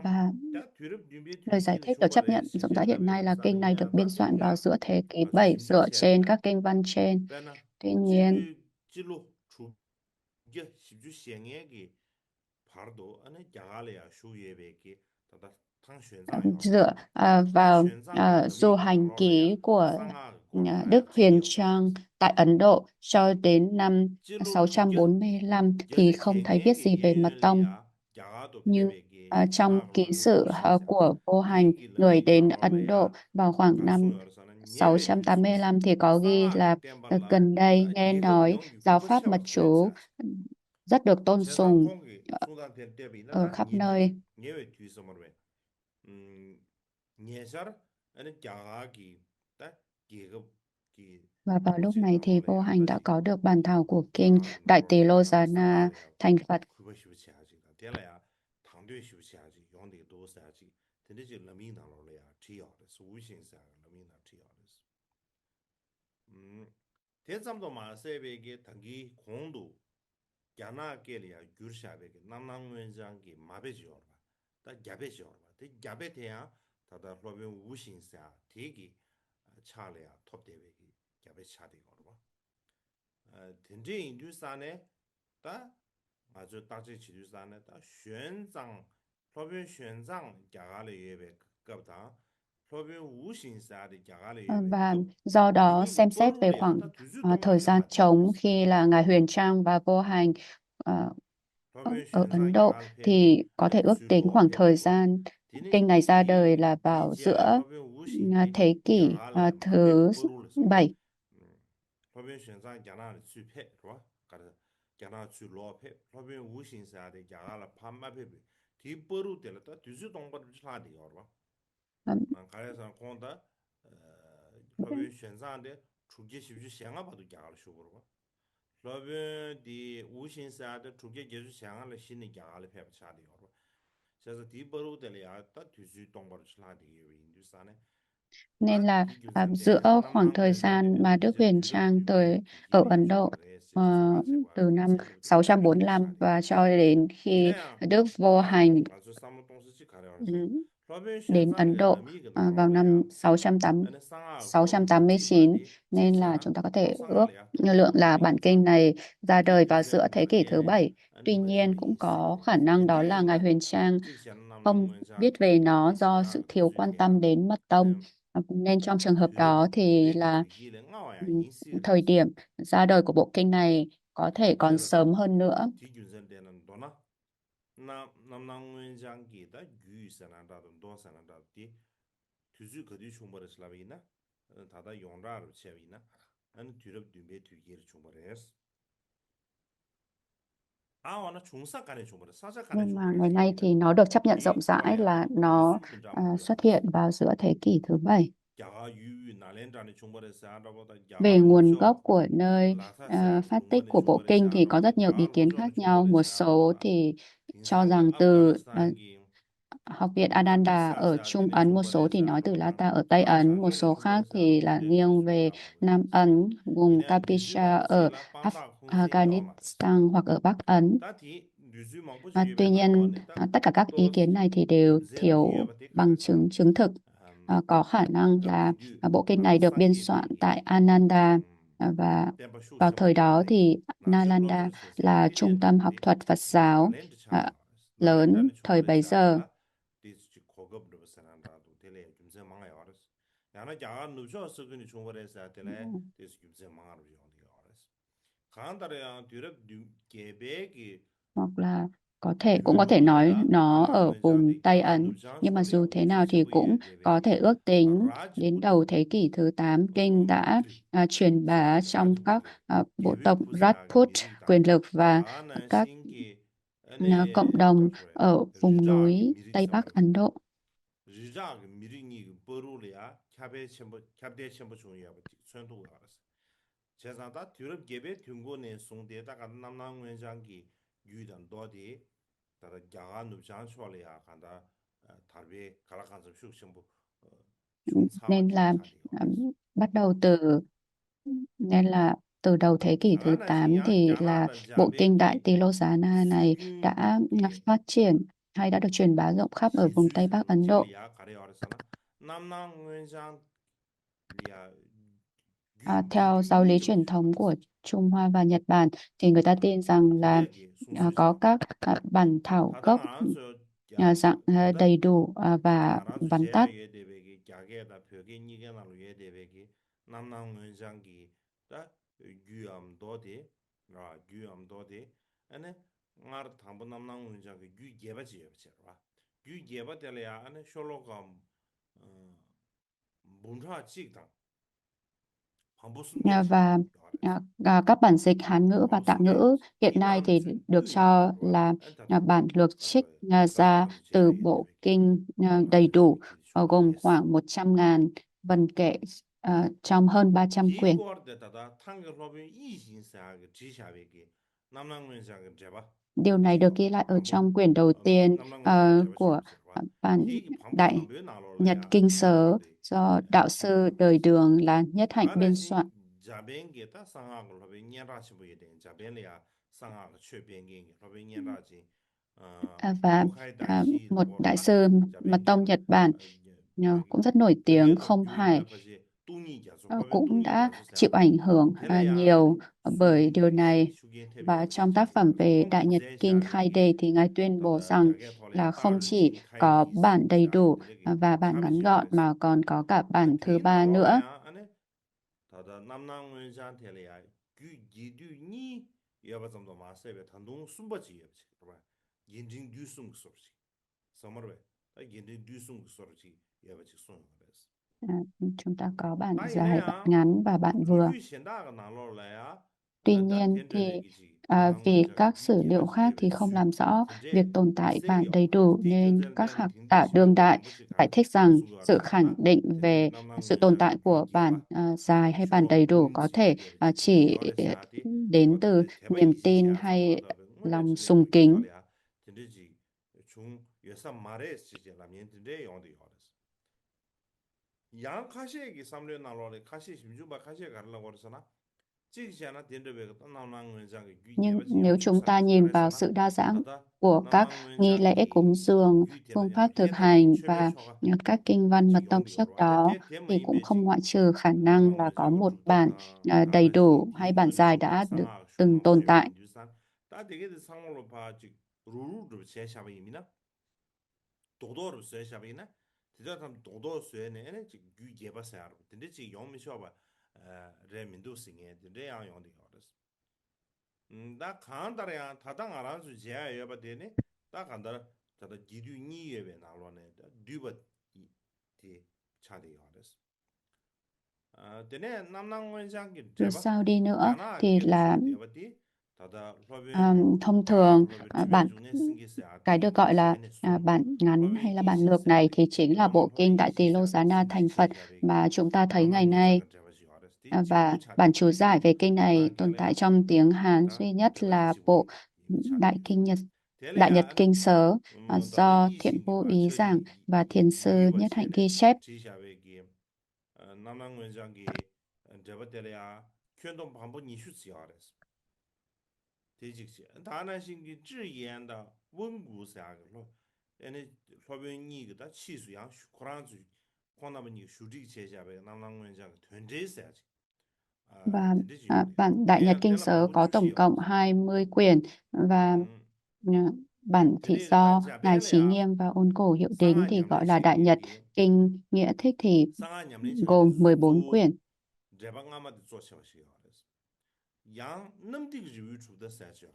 Speaker 2: Và lời giải thích được chấp nhận rộng rãi hiện nay là kinh này được biên soạn vào giữa thế kỷ 7 dựa trên các kinh văn trên. Tuy nhiên, dựa vào du hành ký của Đức Huyền Trang tại Ấn Độ cho đến năm 645 thì không thấy viết gì về mật tông. Nhưng trong ký sự của Vô Hành, người đến Ấn Độ vào khoảng năm 685 thì có ghi là gần đây nghe nói giáo pháp mật chú rất được tôn sùng ở khắp nơi. Và vào lúc này thì Vô Hành đã có được bản thảo của kinh Đại Tỳ Lô Giá Na thành Phật. Và do đó xem xét về khoảng thời gian trống khi là Ngài Huyền Trang và Vô Hành ở Ấn Độ thì có thể ước tính khoảng thời gian kinh này ra đời là vào giữa thế kỷ thứ 7.
Speaker 1: 러빈 현상인데 주게 쉽지 생각 봐도 야를 쇼부로 러빈 디 우신사의 주게 계속 생각을 신의 야를 배워차리요. 그래서 디버로들이야 딱 뒤지 동바로 치라디 인도산에
Speaker 2: Nên
Speaker 1: 다
Speaker 2: là giữa
Speaker 1: 디균선데
Speaker 2: khoảng
Speaker 1: 남남
Speaker 2: thời gian
Speaker 1: 원장들은
Speaker 2: mà Đức
Speaker 1: 이제
Speaker 2: Huyền
Speaker 1: 뒤럽
Speaker 2: Trang tới
Speaker 1: 듀베
Speaker 2: ở
Speaker 1: 뒤지베
Speaker 2: Ấn Độ
Speaker 1: 슈버레
Speaker 2: ờ,
Speaker 1: 세바 제바
Speaker 2: từ năm
Speaker 1: 세바도 야를
Speaker 2: 645
Speaker 1: 배워차리요.
Speaker 2: và cho đến khi
Speaker 1: 이래야
Speaker 2: Đức vô hành
Speaker 1: 아주 사무동스지 가려서
Speaker 2: ừ,
Speaker 1: 러빈
Speaker 2: đến Ấn
Speaker 1: 현상의
Speaker 2: Độ
Speaker 1: 의미가
Speaker 2: vào năm
Speaker 1: 나로래야 아니 상하고
Speaker 2: 689.
Speaker 1: 뒤바디
Speaker 2: Nên là
Speaker 1: 직사나
Speaker 2: chúng ta có thể ước
Speaker 1: 동상하래야
Speaker 2: lượng là
Speaker 1: 러빈
Speaker 2: bản
Speaker 1: 현상
Speaker 2: kinh này ra đời vào giữa thế kỷ thứ
Speaker 1: 뒤균선
Speaker 2: 7.
Speaker 1: 아니
Speaker 2: Tuy nhiên
Speaker 1: 머리베
Speaker 2: cũng có
Speaker 1: 인식이래
Speaker 2: khả năng đó là Ngài
Speaker 1: 인디나
Speaker 2: Huyền Trang
Speaker 1: 직선 남남
Speaker 2: không
Speaker 1: 원장
Speaker 2: biết về nó do sự
Speaker 1: 디치라
Speaker 2: thiếu quan
Speaker 1: 그러지야
Speaker 2: tâm đến mật tông.
Speaker 1: 아니
Speaker 2: Nên trong trường hợp
Speaker 1: 뒤럽
Speaker 2: đó thì
Speaker 1: 뒤베기
Speaker 2: là
Speaker 1: 뒤기는 나와야
Speaker 2: ừ,
Speaker 1: 인식이래
Speaker 2: thời điểm ra đời của bộ kinh này có thể còn
Speaker 1: 그래서 다
Speaker 2: sớm hơn nữa.
Speaker 1: 뒤균선 되는 도나 남남 원장기다 유이선한다든 도선한다든 뒤주 거디 충분히 슬라비나 다다 용라로 채비나 아니 뒤럽 뒤베 뒤기를 충분해서 아와나 중사간에 충분해 사자간에
Speaker 2: Nhưng mà
Speaker 1: 충분해
Speaker 2: ngày nay
Speaker 1: 슬라비나
Speaker 2: thì nó được chấp nhận rộng
Speaker 1: 디
Speaker 2: rãi
Speaker 1: 콜레야
Speaker 2: là nó
Speaker 1: 무슨 문장
Speaker 2: xuất hiện vào giữa thế kỷ thứ 7.
Speaker 1: 야가 유유 나렌자네 충분해서 하다보다
Speaker 2: Về
Speaker 1: 야가
Speaker 2: nguồn
Speaker 1: 노쇼
Speaker 2: gốc của nơi
Speaker 1: 라사샤
Speaker 2: phát tích
Speaker 1: 충분히
Speaker 2: của bộ kinh
Speaker 1: 충분해서
Speaker 2: thì có
Speaker 1: 하다보다
Speaker 2: rất nhiều ý
Speaker 1: 야가
Speaker 2: kiến
Speaker 1: 로쇼는
Speaker 2: khác nhau. Một
Speaker 1: 충분해서
Speaker 2: số
Speaker 1: 하다보다
Speaker 2: thì cho
Speaker 1: 딩상기
Speaker 2: rằng từ
Speaker 1: 아프가니스탄기
Speaker 2: Học viện Ananda ở
Speaker 1: 파키스탄샤
Speaker 2: Trung
Speaker 1: 되네
Speaker 2: Ấn, một số thì
Speaker 1: 충분해서
Speaker 2: nói từ
Speaker 1: 하다보다
Speaker 2: Lhasa ở Tây Ấn, một
Speaker 1: 라샤게네
Speaker 2: số khác
Speaker 1: 충분해서
Speaker 2: thì
Speaker 1: 하다보다
Speaker 2: là
Speaker 1: 이래
Speaker 2: nghiêng
Speaker 1: 뒤수는
Speaker 2: về
Speaker 1: 야고
Speaker 2: Nam Ấn, vùng
Speaker 1: 이내
Speaker 2: Kapisha
Speaker 1: 뉴즈망고
Speaker 2: ở
Speaker 1: 제라 빵다 홍시엔요나
Speaker 2: Afghanistan hoặc ở Bắc Ấn.
Speaker 1: 다티 뉴즈망고 지역에
Speaker 2: Tuy nhiên,
Speaker 1: 나로네 다
Speaker 2: tất cả các ý kiến này thì đều
Speaker 1: 김센
Speaker 2: thiếu
Speaker 1: 뒤에버데
Speaker 2: bằng
Speaker 1: 가르샤
Speaker 2: chứng chứng thực. Có khả năng là
Speaker 1: 갑디디
Speaker 2: bộ kinh này
Speaker 1: 다다
Speaker 2: được biên soạn
Speaker 1: 상계되게
Speaker 2: tại Ananda và
Speaker 1: 템바쇼
Speaker 2: vào thời đó
Speaker 1: 쳔바요데
Speaker 2: thì
Speaker 1: 나쇼
Speaker 2: Nalanda
Speaker 1: 로빈 세세
Speaker 2: là trung tâm học
Speaker 1: 피데르데
Speaker 2: thuật Phật giáo
Speaker 1: 나렌드
Speaker 2: à,
Speaker 1: 차가
Speaker 2: lớn
Speaker 1: 나렌다는
Speaker 2: thời
Speaker 1: 충분히
Speaker 2: bấy giờ.
Speaker 1: 사들라 디스치 고급으로 사난다도 텔레 김세 망아요 알았어 야나 야가 누셔 쓰그니 충분히 사들래 디스 김세 망아로 요디 알았어 간다래야 뒤럽 개백이
Speaker 2: Hoặc là cũng có thể nói
Speaker 1: 규로래야
Speaker 2: nó
Speaker 1: 남남
Speaker 2: ở vùng
Speaker 1: 원장이
Speaker 2: Tây
Speaker 1: 야가
Speaker 2: Ấn.
Speaker 1: 누장
Speaker 2: Nhưng mà
Speaker 1: 소리야
Speaker 2: dù thế nào
Speaker 1: 우지
Speaker 2: thì cũng
Speaker 1: 쳔부예
Speaker 2: có thể
Speaker 1: 대백이
Speaker 2: ước tính đến
Speaker 1: 라지부터
Speaker 2: đầu thế kỷ thứ 8 kinh đã truyền bá trong các
Speaker 1: 라지부터
Speaker 2: bộ tộc
Speaker 1: 개백부사하게
Speaker 2: Rajput
Speaker 1: 미리다
Speaker 2: quyền lực và
Speaker 1: 야는
Speaker 2: các
Speaker 1: 신기
Speaker 2: cộng
Speaker 1: 아니
Speaker 2: đồng
Speaker 1: 가서래
Speaker 2: ở vùng
Speaker 1: 리자하게
Speaker 2: núi
Speaker 1: 미리
Speaker 2: Tây Bắc
Speaker 1: 써버려
Speaker 2: Ấn Độ.
Speaker 1: 리자하게 미리니 버루리아 캡대 첨부 중요하고 선도가 알았어 제사다 뒤럽 개백 균고내 송대다가 남남 원장기 유이던 도디 다다 야가 누장 소리야 간다 달비 갈아간서 숙심부 총사와
Speaker 2: Nên là
Speaker 1: 기차리
Speaker 2: à,
Speaker 1: 알았어
Speaker 2: bắt đầu từ nên là từ đầu thế kỷ thứ
Speaker 1: 야가나
Speaker 2: 8
Speaker 1: 신야
Speaker 2: thì là
Speaker 1: 야가나
Speaker 2: bộ kinh Đại
Speaker 1: 자베기
Speaker 2: Tilosana này đã
Speaker 1: 수균이
Speaker 2: phát triển hay đã được truyền bá rộng khắp ở vùng Tây Bắc
Speaker 1: 시주지로
Speaker 2: Ấn Độ.
Speaker 1: 틸리아 가려 알았잖아 남남 원장 리아
Speaker 2: Theo giáo lý truyền
Speaker 1: 유기두니
Speaker 2: thống của
Speaker 1: 알았어
Speaker 2: Trung Hoa và Nhật Bản thì người ta tin rằng là
Speaker 1: 고대기 숭수지
Speaker 2: có các bản thảo
Speaker 1: 다당
Speaker 2: gốc
Speaker 1: 안서 야
Speaker 2: dạng
Speaker 1: 다
Speaker 2: đầy đủ và
Speaker 1: 다당 안서
Speaker 2: vắn tắt.
Speaker 1: 제야예 대백이 갸게다 벽에 니게 나로 예 대백이 남남 원장기 다 유암도디 아 유암도디 아니 ngar thambu namnang unjang ge yu geba ji yeba cherwa yu geba tele ya ane shologa bunra chik dang phambu sungge chi
Speaker 2: Và
Speaker 1: yares
Speaker 2: các bản dịch Hán ngữ và
Speaker 1: phambu
Speaker 2: Tạng
Speaker 1: sungge
Speaker 2: ngữ hiện nay
Speaker 1: dinam
Speaker 2: thì
Speaker 1: se
Speaker 2: được
Speaker 1: yu ni
Speaker 2: cho
Speaker 1: wa
Speaker 2: là
Speaker 1: an ta da
Speaker 2: bản lược trích
Speaker 1: kalwa
Speaker 2: ra
Speaker 1: kalakhan je
Speaker 2: từ
Speaker 1: ya ye
Speaker 2: bộ
Speaker 1: debe ki
Speaker 2: kinh đầy
Speaker 1: rasu
Speaker 2: đủ,
Speaker 1: shebe ki
Speaker 2: gồm
Speaker 1: chungwa
Speaker 2: khoảng 100.000 vần kệ trong hơn 300
Speaker 1: di
Speaker 2: quyển.
Speaker 1: gor de tada tang ge robin yi jin sa ge ji sha be ki namnang wen sa ge jeba
Speaker 2: Điều này
Speaker 1: chi
Speaker 2: được
Speaker 1: yo
Speaker 2: ghi lại ở
Speaker 1: phambu
Speaker 2: trong quyển đầu tiên
Speaker 1: namnang wen sa ge jeba chi
Speaker 2: của
Speaker 1: yeba cherwa
Speaker 2: bản
Speaker 1: ti phambu
Speaker 2: Đại
Speaker 1: thambe na lo le
Speaker 2: Nhật
Speaker 1: ya
Speaker 2: Kinh
Speaker 1: an di gor
Speaker 2: Sớ
Speaker 1: de
Speaker 2: do đạo sư đời Đường là Nhất Hạnh biên soạn.
Speaker 1: 아나신 자벤게 다 상하고 로베 녀라시 보게 된 자벤이야 상하고 최변게 로베 녀라지
Speaker 2: Và
Speaker 1: 고카이다 히도
Speaker 2: một đại
Speaker 1: 보로나
Speaker 2: sư mật tông
Speaker 1: 자벤게
Speaker 2: Nhật Bản cũng rất nổi tiếng,
Speaker 1: 벽에도
Speaker 2: Không Hải,
Speaker 1: 규이다 버지 뚱이 자소 로베
Speaker 2: cũng
Speaker 1: 뚱이
Speaker 2: đã
Speaker 1: 자소
Speaker 2: chịu
Speaker 1: 사도
Speaker 2: ảnh hưởng
Speaker 1: 텔레야 아니
Speaker 2: nhiều bởi điều
Speaker 1: 수기
Speaker 2: này.
Speaker 1: 수기
Speaker 2: Và
Speaker 1: 태베
Speaker 2: trong tác
Speaker 1: 제자리
Speaker 2: phẩm về
Speaker 1: 콩
Speaker 2: Đại Nhật Kinh Khai Đề
Speaker 1: 제샤베기
Speaker 2: thì Ngài tuyên bố
Speaker 1: 다다
Speaker 2: rằng
Speaker 1: 갸게 톨레야
Speaker 2: là không chỉ
Speaker 1: 달진
Speaker 2: có
Speaker 1: 카이디
Speaker 2: bản đầy
Speaker 1: 시샤
Speaker 2: đủ
Speaker 1: 텔레기
Speaker 2: và bản ngắn
Speaker 1: 차베지
Speaker 2: gọn
Speaker 1: 요레스
Speaker 2: mà còn có cả bản thứ
Speaker 1: 다티
Speaker 2: ba nữa.
Speaker 1: 나로래야 아니 다다 남남원장 텔레야 규 기두니 여바점도 마세베 단동 숨바지 여지 그봐 인진 뉴스ung 소르지 서머베 다 인진 뉴스ung 소르지 여바지 손 그래서
Speaker 2: À, chúng ta có bản dài, bản
Speaker 1: 나이네야
Speaker 2: ngắn và bản vừa.
Speaker 1: 루규 현다가 나로래야
Speaker 2: Tuy
Speaker 1: 다
Speaker 2: nhiên thì
Speaker 1: 텐데베기지
Speaker 2: vì các sử liệu khác thì không làm rõ việc tồn tại bản đầy đủ, nên các học giả đương đại giải thích rằng sự khẳng định về sự tồn tại của bản dài hay bản đầy đủ có thể chỉ đến từ niềm tin hay lòng sùng kính.
Speaker 1: 양 카시에기 삼려 나로래 카시 심주바 카시에 가려고 그러잖아. 지기잖아 덴더베가 또 나오는 원장이
Speaker 2: Nhưng
Speaker 1: 규제바지
Speaker 2: nếu chúng
Speaker 1: 양축사
Speaker 2: ta nhìn vào
Speaker 1: 그래서나
Speaker 2: sự đa dạng
Speaker 1: 다다
Speaker 2: của các
Speaker 1: 남낭
Speaker 2: nghi lễ
Speaker 1: 원장이
Speaker 2: cúng dường, phương pháp
Speaker 1: 규제라야
Speaker 2: thực
Speaker 1: 헤달이
Speaker 2: hành và
Speaker 1: 최배초가
Speaker 2: các kinh văn mật
Speaker 1: 지
Speaker 2: tông
Speaker 1: 용도
Speaker 2: trước
Speaker 1: 요로 아데
Speaker 2: đó,
Speaker 1: 대
Speaker 2: thì
Speaker 1: 대모
Speaker 2: cũng không
Speaker 1: 임베지
Speaker 2: ngoại trừ khả năng
Speaker 1: 남낭
Speaker 2: là có
Speaker 1: 원장이
Speaker 2: một bản
Speaker 1: 죽다가
Speaker 2: đầy
Speaker 1: 가라시
Speaker 2: đủ hay bản
Speaker 1: 인도
Speaker 2: dài
Speaker 1: 쇼베
Speaker 2: đã được
Speaker 1: 상하
Speaker 2: từng
Speaker 1: 쇼망
Speaker 2: tồn
Speaker 1: 쉐베
Speaker 2: tại.
Speaker 1: 인두산 다 되게 상물로 봐지 루루도 제샤베 이미나 도도로 쇠샤베나 디자탐 도도 쇠네 에네 지 규제바사로 근데 지 용미 쇼바 레 민두싱에 근데 양 용디 요레스 나 간다야 타당 알아서 제야 여바 되네 나 간다 다다 기류 니예베 나로네 듀바 디 차디 요레스 되네 남낭 원장기
Speaker 2: Dù
Speaker 1: 제바
Speaker 2: sao đi nữa
Speaker 1: 야나
Speaker 2: thì là
Speaker 1: 게도슈 되바디 다다 로빈
Speaker 2: thông
Speaker 1: 다
Speaker 2: thường
Speaker 1: 로빈
Speaker 2: bản
Speaker 1: 트베 중에 승기세
Speaker 2: cái được
Speaker 1: 아티
Speaker 2: gọi là
Speaker 1: 에네소
Speaker 2: bản ngắn hay
Speaker 1: 로빈
Speaker 2: là bản lược
Speaker 1: 이시세
Speaker 2: này
Speaker 1: 아디
Speaker 2: thì chính là
Speaker 1: 그러면
Speaker 2: bộ kinh
Speaker 1: 로빈
Speaker 2: Đại Tỳ Lô
Speaker 1: 이시세
Speaker 2: Giá
Speaker 1: 아디
Speaker 2: Na
Speaker 1: 승기
Speaker 2: thành Phật
Speaker 1: 제샤베기
Speaker 2: mà chúng ta thấy ngày
Speaker 1: 남낭
Speaker 2: nay.
Speaker 1: 원장을 제바시 요레스
Speaker 2: Và
Speaker 1: 진부 차디
Speaker 2: bản chú giải về kinh này
Speaker 1: 다
Speaker 2: tồn tại
Speaker 1: 텔레야
Speaker 2: trong tiếng Hán
Speaker 1: 다
Speaker 2: duy nhất
Speaker 1: 제바디
Speaker 2: là
Speaker 1: 지고이
Speaker 2: bộ
Speaker 1: 이미 차디
Speaker 2: Đại Kinh Nhật Đại Nhật
Speaker 1: 텔레야 아니
Speaker 2: Kinh Sớ
Speaker 1: 다다
Speaker 2: do Thiện
Speaker 1: 이신기
Speaker 2: Vô
Speaker 1: 봐
Speaker 2: Ý giảng
Speaker 1: 처리
Speaker 2: và Thiền sư
Speaker 1: 유유바
Speaker 2: Nhất Hạnh
Speaker 1: 체레
Speaker 2: ghi chép.
Speaker 1: 지샤베기 남낭 원장기 제바텔레야劝动 방법 이슈지 알았어 대직시 다나신기 지연다 원구사로 에네 소변이가 치수양 코란주 코나버니 슈직 제자베 남낭원장 된제세야지
Speaker 2: Và
Speaker 1: 된제지 요리
Speaker 2: bản Đại Nhật
Speaker 1: 대야
Speaker 2: Kinh
Speaker 1: 텔라
Speaker 2: Sớ
Speaker 1: 방법
Speaker 2: có tổng
Speaker 1: 줍시요
Speaker 2: cộng 20 quyển và
Speaker 1: 음
Speaker 2: ờ, bản thị
Speaker 1: 되네 다
Speaker 2: do Ngài Chí
Speaker 1: 자벨이야
Speaker 2: Nghiêm và Ôn Cổ Hiệu Đính
Speaker 1: 상하
Speaker 2: thì gọi
Speaker 1: 냠는
Speaker 2: là Đại Nhật.
Speaker 1: 신기기
Speaker 2: Kinh Nghĩa Thích thì
Speaker 1: 상하 냠는 신기기
Speaker 2: gồm 14
Speaker 1: 조
Speaker 2: quyển.
Speaker 1: 제방아마도 조셔시요 그래서 양 넘디기 위주도 세죠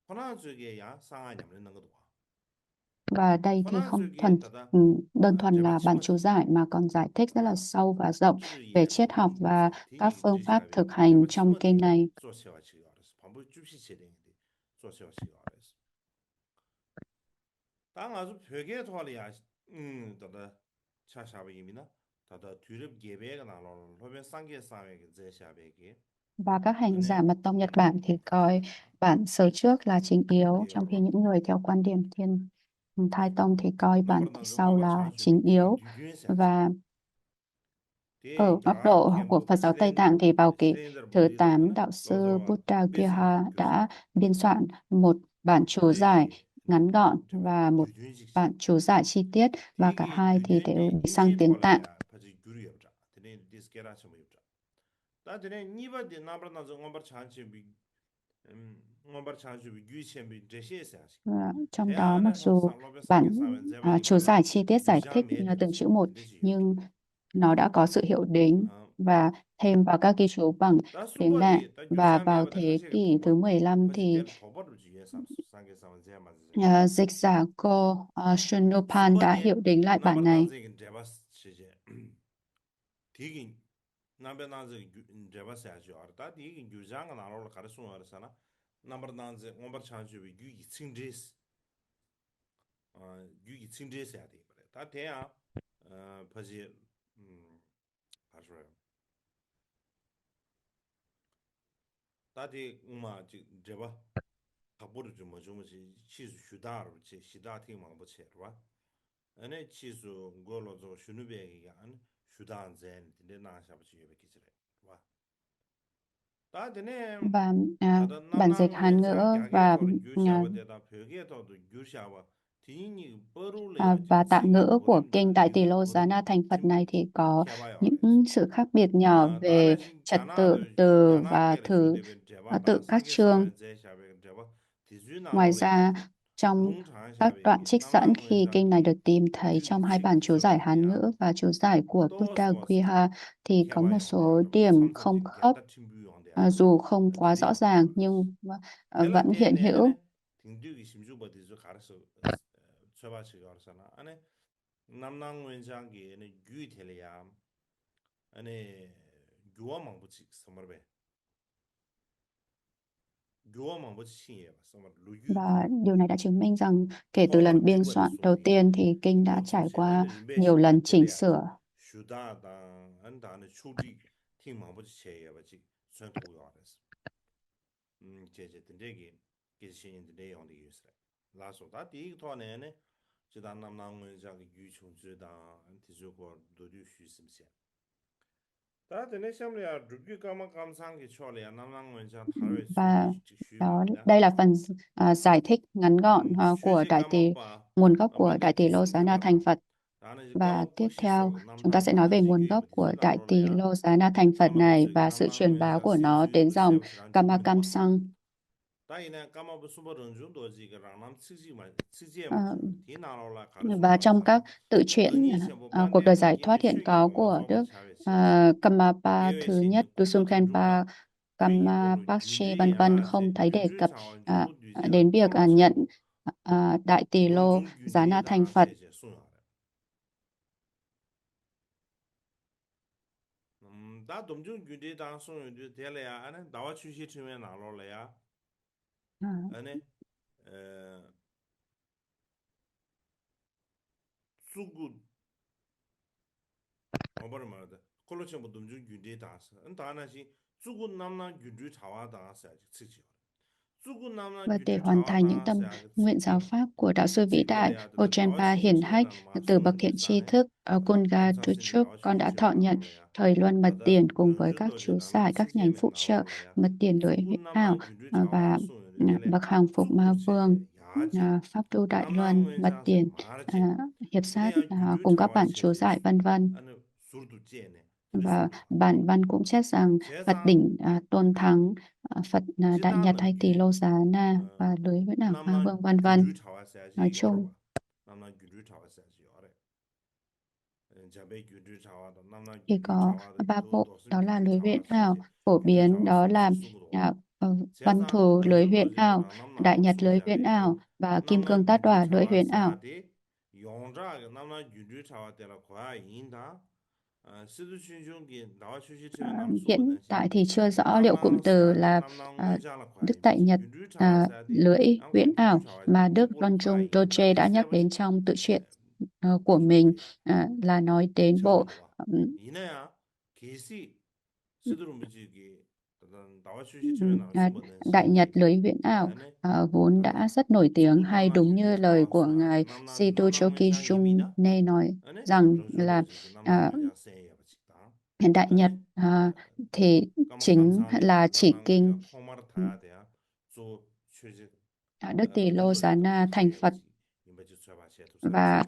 Speaker 1: 하나 쪽에 야 상하 냠는 것도
Speaker 2: Và đây thì
Speaker 1: 하나
Speaker 2: không
Speaker 1: 쪽에
Speaker 2: thuần
Speaker 1: 다다
Speaker 2: đơn thuần là bản
Speaker 1: 제바치마지
Speaker 2: chú giải mà còn giải thích rất là sâu và rộng về triết
Speaker 1: 쯔연다
Speaker 2: học và
Speaker 1: 원구세
Speaker 2: các
Speaker 1: 딩이
Speaker 2: phương pháp thực
Speaker 1: 지샤베기
Speaker 2: hành trong kinh
Speaker 1: 제바치마디
Speaker 2: này.
Speaker 1: 조셔와치가 알았어 반복 줍시 체링인데 조셔와치가 알았어 땅 아주 벽에 토할이야 다다 차샤베기미나 다다 뒤럽 예배가 나로는 로변 상계 상회가 제샤베기
Speaker 2: Và các hành giả
Speaker 1: 안에
Speaker 2: mật tông Nhật Bản thì coi bản sớ trước là chính yếu, trong khi
Speaker 1: 대여로
Speaker 2: những người theo quan điểm Thiên Thai Tông thì coi bản
Speaker 1: 넘버는
Speaker 2: sau
Speaker 1: 정말
Speaker 2: là
Speaker 1: 장수비
Speaker 2: chính
Speaker 1: 규
Speaker 2: yếu.
Speaker 1: 뒤뒤에서야지
Speaker 2: Và ở
Speaker 1: 대
Speaker 2: góc
Speaker 1: 갸
Speaker 2: độ của
Speaker 1: 템부
Speaker 2: Phật giáo Tây
Speaker 1: 슬렌더
Speaker 2: Tạng thì vào kỷ
Speaker 1: 슬렌더
Speaker 2: thứ
Speaker 1: 머리도
Speaker 2: 8,
Speaker 1: 하나
Speaker 2: Đạo sư
Speaker 1: 로저와
Speaker 2: Buddha
Speaker 1: 베스기
Speaker 2: Kiha
Speaker 1: 교시
Speaker 2: đã biên soạn một bản chú giải
Speaker 1: 되게
Speaker 2: ngắn gọn
Speaker 1: 제발
Speaker 2: và một
Speaker 1: 뒤뒤직시
Speaker 2: bản chú giải chi tiết, và cả
Speaker 1: 되게
Speaker 2: hai thì đều
Speaker 1: 뒤뒤인데
Speaker 2: đi sang
Speaker 1: 인제
Speaker 2: tiếng Tạng.
Speaker 1: 토할이야 바지 규리 없자 되네 디스케라 좀 없자 다 되네 니바디 나브라나서 엄버 찬치 비 엄버 찬치 비 규쳔 비 제시에서야지
Speaker 2: Trong đó mặc
Speaker 1: 대안에
Speaker 2: dù
Speaker 1: 상로베 상계
Speaker 2: bản
Speaker 1: 상면 제바기
Speaker 2: chú
Speaker 1: 되네
Speaker 2: giải chi tiết giải
Speaker 1: 유자
Speaker 2: thích từng
Speaker 1: 매드지
Speaker 2: chữ một,
Speaker 1: 되지 없자
Speaker 2: nhưng nó đã có sự hiệu đính
Speaker 1: 어
Speaker 2: và thêm vào các ghi chú bằng
Speaker 1: 다
Speaker 2: tiếng Lạ.
Speaker 1: 수바디 다
Speaker 2: Và
Speaker 1: 유자
Speaker 2: vào
Speaker 1: 매바다
Speaker 2: thế
Speaker 1: 가시게
Speaker 2: kỷ thứ
Speaker 1: 도바
Speaker 2: 15
Speaker 1: 바지
Speaker 2: thì
Speaker 1: 텔 도바를 주의해서 상계 상면 제마지
Speaker 2: dịch giả cô Shunupan đã
Speaker 1: 수바디
Speaker 2: hiệu đính lại bản này.
Speaker 1: 남바르단지 제바스 시제 디긴 남바르단지 제바스야죠 알다 디긴 유자가 나로를 가르쳐 알았잖아 남바르단지 엄버 찬주 유기 칭제스 유기 칭제스야 돼 그래 다 돼야 바지 가셔요 다디 제바 각보를 좀 치수 슈다로 치 시다 팀만 버체 봐 안에 치수 걸로 저 슈누베기가 안 슈단 젠 근데 나샤버치 예베기지래 봐 다드네
Speaker 2: Và
Speaker 1: 다다
Speaker 2: bản dịch
Speaker 1: 남낭
Speaker 2: Hán
Speaker 1: 원장
Speaker 2: ngữ và
Speaker 1: 갸게토르 규샤바데다 벽에토도 규샤바 디니 뻐룰레야지
Speaker 2: và tạng
Speaker 1: 칭게
Speaker 2: ngữ của
Speaker 1: 보름다
Speaker 2: kinh Đại Tỳ
Speaker 1: 닝게
Speaker 2: Lô Giá
Speaker 1: 보름
Speaker 2: Na thành Phật này thì có
Speaker 1: 캐바요 알았어
Speaker 2: những sự khác biệt nhỏ về
Speaker 1: 다나신
Speaker 2: trật tự,
Speaker 1: 갸나도
Speaker 2: từ và
Speaker 1: 갸나게를
Speaker 2: thứ
Speaker 1: 중대변 제바다
Speaker 2: tự các
Speaker 1: 상계
Speaker 2: chương.
Speaker 1: 상면 제샤베 제바
Speaker 2: Ngoài ra,
Speaker 1: 디즈나로레야지
Speaker 2: trong các đoạn
Speaker 1: 룽창샤베기
Speaker 2: trích dẫn
Speaker 1: 남낭
Speaker 2: khi kinh này
Speaker 1: 원장기
Speaker 2: được tìm thấy
Speaker 1: 유기
Speaker 2: trong hai bản chú giải Hán
Speaker 1: 칭규서베기야
Speaker 2: ngữ và chú giải của
Speaker 1: 또
Speaker 2: Buddha
Speaker 1: 스와스
Speaker 2: Quiha thì có một
Speaker 1: 개바용데
Speaker 2: số
Speaker 1: 알아봐
Speaker 2: điểm không
Speaker 1: 삼삼진
Speaker 2: khớp,
Speaker 1: 갸다 팀부용데 알아봐
Speaker 2: dù không quá rõ
Speaker 1: 드네용데
Speaker 2: ràng
Speaker 1: 알아서
Speaker 2: nhưng vẫn hiện
Speaker 1: 텔라테네
Speaker 2: hữu.
Speaker 1: 안에 딩듀기 심주버디서 가르쳐 쳐바치가 알아서나 안에 남낭 원장기 안에 유이텔이야 안에 유아망부치 서머베
Speaker 2: Và điều này đã chứng minh rằng kể từ lần biên soạn đầu tiên thì kinh đã trải qua nhiều lần chỉnh sửa. Và đây là phần giải thích ngắn gọn của nguồn gốc của Đại Tỷ Lô Giá Na thành Phật. Và tiếp theo chúng ta sẽ nói về nguồn gốc của Đại Tỷ Lô Giá Na thành Phật này và sự truyền bá của nó đến dòng Kamakamsang. Ờ, và trong các tự truyện cuộc đời giải thoát hiện có của Đức Karmapa thứ nhất, Dusun Khenpa, Karmapakshi vân vân không thấy đề cập đến việc nhận Đại Tỳ Lô Giá Na thành Phật. Và để hoàn thành những tâm nguyện giáo pháp của đạo sư vĩ đại Ojempa hiển hách từ bậc thiện tri thức Kunga Tuchup, con đã thọ nhận thời luân mật tiền cùng với các chú giải, các nhánh phụ trợ mật tiền lưỡi huyễn ảo và bậc hàng phục ma vương, pháp tu đại luân mật tiền, hiệp sát cùng các bản chú giải vân vân. Và bản văn cũng chép rằng Phật đỉnh tôn thắng, Phật đại nhật hay tỳ lô giá na và lưới huyễn ảo ma vương vân vân. Nói chung thì có ba bộ, đó là lưới huyễn ảo phổ biến, đó là văn thù lưới huyễn ảo, đại nhật lưới huyễn ảo và kim cương tát đỏa lưới huyễn ảo. Hiện tại thì chưa rõ liệu cụm từ là Đức Đại Nhật lưỡi huyễn ảo mà Đức Loan Trung Doje đã nhắc đến trong tự truyện của mình là nói đến bộ Đại Nhật lưới huyễn ảo vốn đã rất nổi tiếng, hay đúng như lời của ngài Situ Choki Jung nói rằng là Đại Nhật thì chính là chỉ kinh Đức Tỳ Lô Giá Na thành Phật, và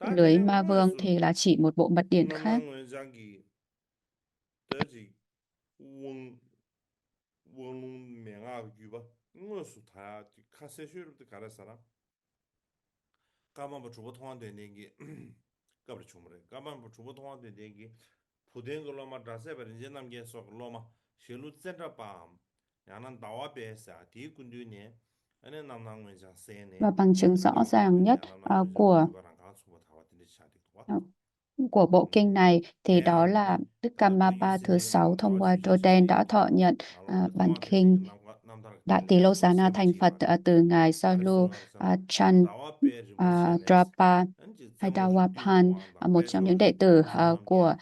Speaker 2: lưới ma vương thì là chỉ một bộ mật điển khác. Và bằng chứng rõ ràng nhất của bộ kinh này thì đó là Đức Karmapa thứ 6 thông qua Doden đã thọ nhận bản kinh Đại Tỳ Lô Giá Na thành Phật từ ngài Salu Chandrapa hay Dawapan, một trong những đệ tử của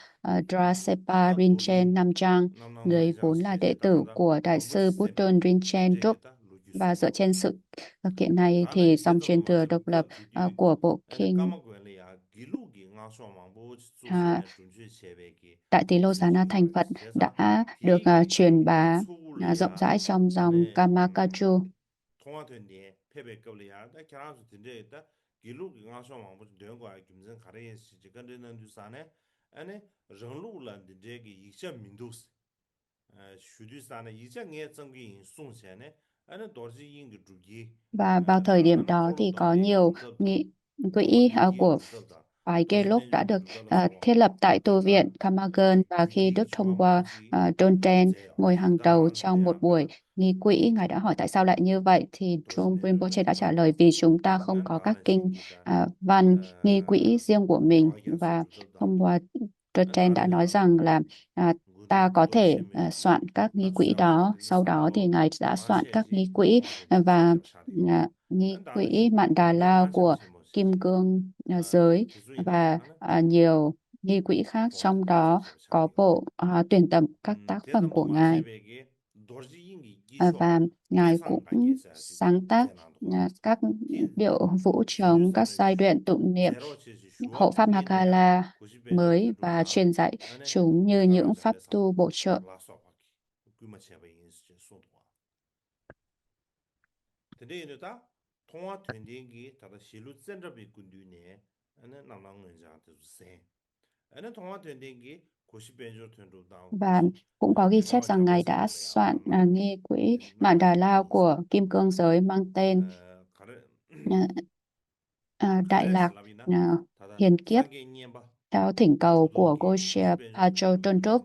Speaker 2: Drasepa Rinchen Namjang, người vốn là đệ tử của Đại sư Button Rinchen Drup. Và dựa trên sự kiện này thì dòng truyền thừa độc lập của bộ kinh Đại Tỳ Lô Giá Na thành Phật đã được truyền bá rộng rãi trong dòng Kamakaju. Và vào thời điểm đó thì có nhiều quỹ của phái Gelug đã được thiết lập tại tu viện Kamagon, và khi Đức thông qua Donten ngồi hàng đầu trong một buổi nghi quỹ, ngài đã hỏi tại sao lại như vậy, thì Drum Rinpoche đã trả lời vì chúng ta không có các kinh văn nghi quỹ riêng của mình. Và thông qua Donten đã nói rằng là ta có thể soạn các nghi quỹ đó. Sau đó thì Ngài đã soạn các nghi quỹ và nghi quỹ Mạn Đà La của Kim Cương giới và nhiều nghi quỹ khác, trong đó có bộ tuyển tập các tác phẩm của Ngài. Và Ngài cũng sáng tác các điệu vũ trống, các giai đoạn tụng niệm hộ pháp Makala mới và truyền dạy chúng như những pháp tu bổ trợ. Và cũng có ghi chép rằng Ngài đã soạn nghi quỹ Mạn Đà La của Kim Cương giới mang tên Đại Lạc Hiền Kiếp theo thỉnh cầu của Gosia Pacho Tondrup,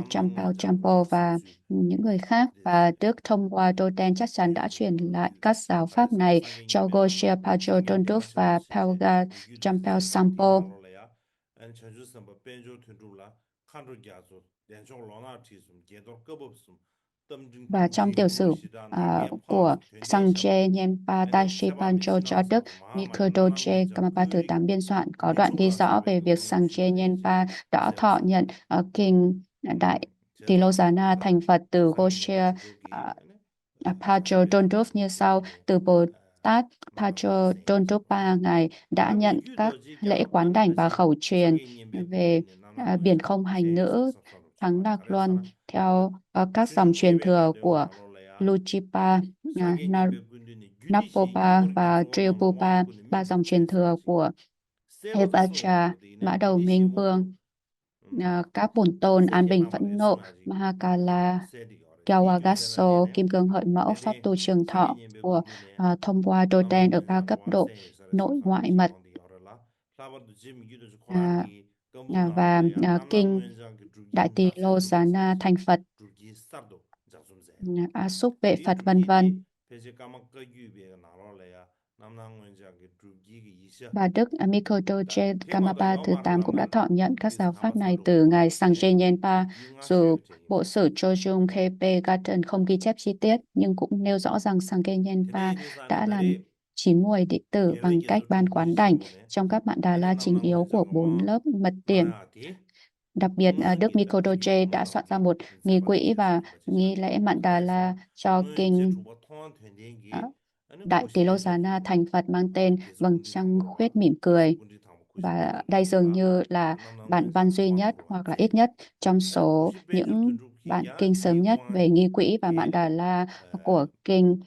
Speaker 2: Champao Champo và những người khác. Và Đức thông qua Doden chắc chắn đã truyền lại các giáo pháp này cho Gosia Pacho Tondrup và Pauga Champao Sampo. Và trong tiểu sử của Sangye Nyempa Tashi Pancho cho Đức Nikodoche Kamapa thứ 8 biên soạn có đoạn ghi rõ về việc Sangye Nyempa đã thọ nhận kinh Đại Tỳ Lô Giá Na thành Phật từ Gosia Pacho Tondrup như sau. Từ Bồ Tát Pacho Tondrupa, Ngài đã nhận các lễ quán đảnh và khẩu truyền về biển không hành ngữ Thắng Lạc Luân theo các dòng truyền thừa của Luchipa, Napopa và Triupupa, ba dòng truyền thừa của Evacha, Mã Đầu Minh Vương, các bổn tôn An Bình Phẫn Nộ, Mahakala, Gyawagasso, Kim Cương Hợi Mẫu, Pháp tu trường thọ của thông qua Doten ở ba cấp độ nội ngoại mật và kinh Đại Tỳ Lô Giá Na thành Phật, A Xúc Vệ Phật vân vân. Và Đức Mikodoje Kamapa thứ 8 cũng đã thọ nhận các giáo pháp này từ Ngài Sangye Nyempa. Dù bộ sử Chojung Khepe Garden không ghi chép chi tiết, nhưng cũng nêu rõ rằng Sangye Nyempa đã làm chỉ muội đệ tử bằng cách ban quán đảnh trong các bạn Đà La chính yếu của 4 lớp mật điển. Đặc biệt, Đức Mikodoje đã soạn ra một nghi quỹ và nghi lễ Mạn Đà La cho kinh Đại Tỳ Lô Giá Na thành Phật mang tên Vầng Trăng Khuyết Mỉm Cười. Và đây dường như là bản văn duy nhất hoặc là ít nhất trong số những bản kinh sớm nhất về nghi quỹ và Mạn Đà La của kinh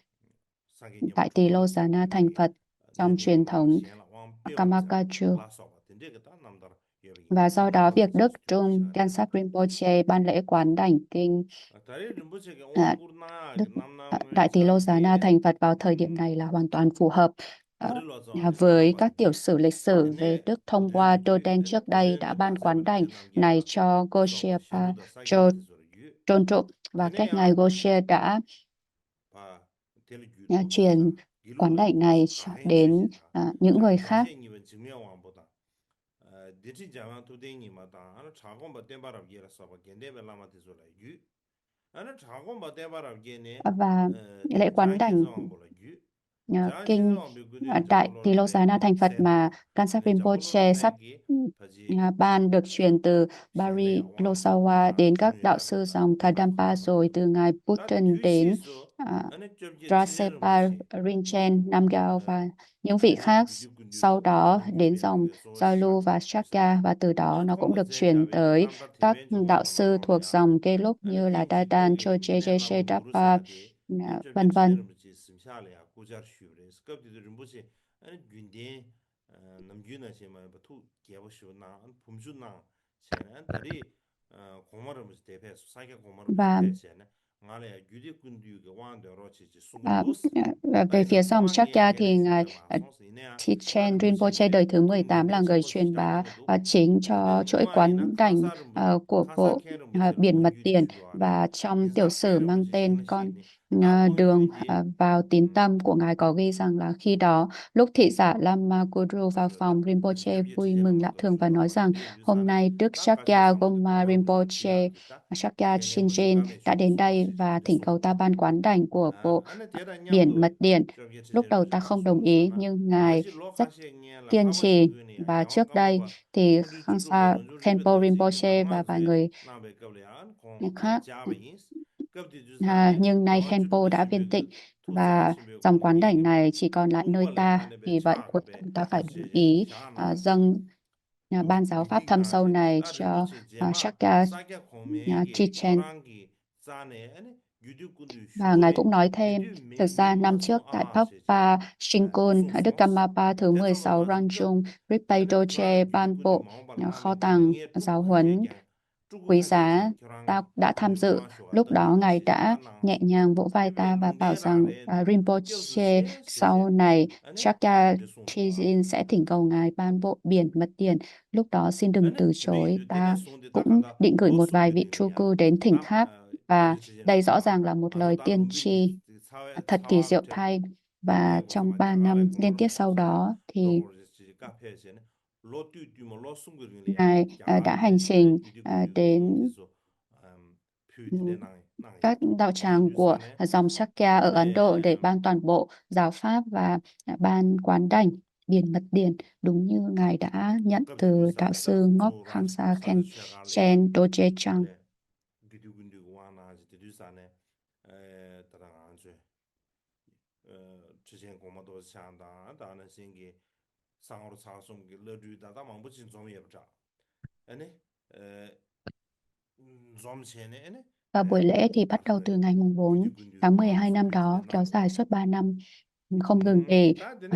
Speaker 2: Đại Tỳ Lô Giá Na thành Phật trong truyền thống Kamakachu. Và do đó, việc Đức Trung Kensap Rinpoche ban lễ quán đảnh kinh Đức Đại Tỳ Lô Giá Na thành Phật vào thời điểm này là hoàn toàn phù hợp với các tiểu sử lịch sử về Đức thông qua Doden trước đây đã ban quán đảnh này cho Goshepa Chondrup, và cách Ngài Goshe đã truyền quán đảnh này đến những người khác. Và lễ quán đảnh kinh Đại Tỳ Lô Giá Na thành Phật mà Kansap Rinpoche sắp ban được truyền từ Bari Losawa đến các đạo sư dòng Kadampa, rồi từ Ngài Bhutan đến Drasepa Rinchen, Namgyal và những vị khác, sau đó đến dòng Zalu và Shakya, và từ đó nó cũng được truyền tới các đạo sư thuộc dòng Gelug như là Dadan, Choje, Jeshe, Dapa, vân vân. Và về phía dòng Shakya thì Ngài Thichen Rinpoche đời thứ 18 là người truyền bá chính cho chuỗi quán đảnh của bộ Biển Mật Điển, và trong tiểu sử mang tên Con đường vào tín tâm của ngài có ghi rằng là khi đó lúc thị giả Lama Guru vào phòng, Rinpoche vui mừng lạ thường và nói rằng hôm nay Đức Shakya Goma Rinpoche Shakya Shinjin đã đến đây và thỉnh cầu ta ban quán đảnh của bộ biển Mật Điển. Lúc đầu ta không đồng ý nhưng ngài rất kiên trì, và trước đây thì Khansa Khenpo Rinpoche và vài người khác, nhưng nay Khenpo đã viên tịnh và dòng quán đảnh này chỉ còn lại nơi ta. Vì vậy cuối cùng ta phải đồng ý dâng ban giáo pháp thâm sâu này cho Shakya Chichen. Và ngài cũng nói thêm, thực ra năm trước tại Papa Shinkun, Đức Karmapa thứ 16 Rangjung Rinpoche Doje ban bộ kho tàng giáo huấn quý giá. Ta đã tham dự. Lúc đó ngài đã nhẹ nhàng vỗ vai ta và bảo rằng Rinpoche sau này Chakya Trizin sẽ thỉnh cầu ngài ban bộ biển Mật Điển. Lúc đó xin đừng từ chối. Ta cũng định gửi một vài vị tru cư đến thỉnh khác, và đây rõ ràng là một lời tiên tri thật kỳ diệu thay. Và trong 3 năm liên tiếp sau đó thì ngài đã hành trình đến các đạo tràng của dòng Sakya ở Ấn Độ để ban toàn bộ giáo pháp và ban quán đảnh biển Mật Điển, đúng như ngài đã nhận từ đạo sư Ngọc Khamsa Khen Chen Doje Chang. Và buổi lễ thì bắt đầu từ ngày 4 tháng 12 năm đó, kéo dài suốt 3 năm, không ngừng để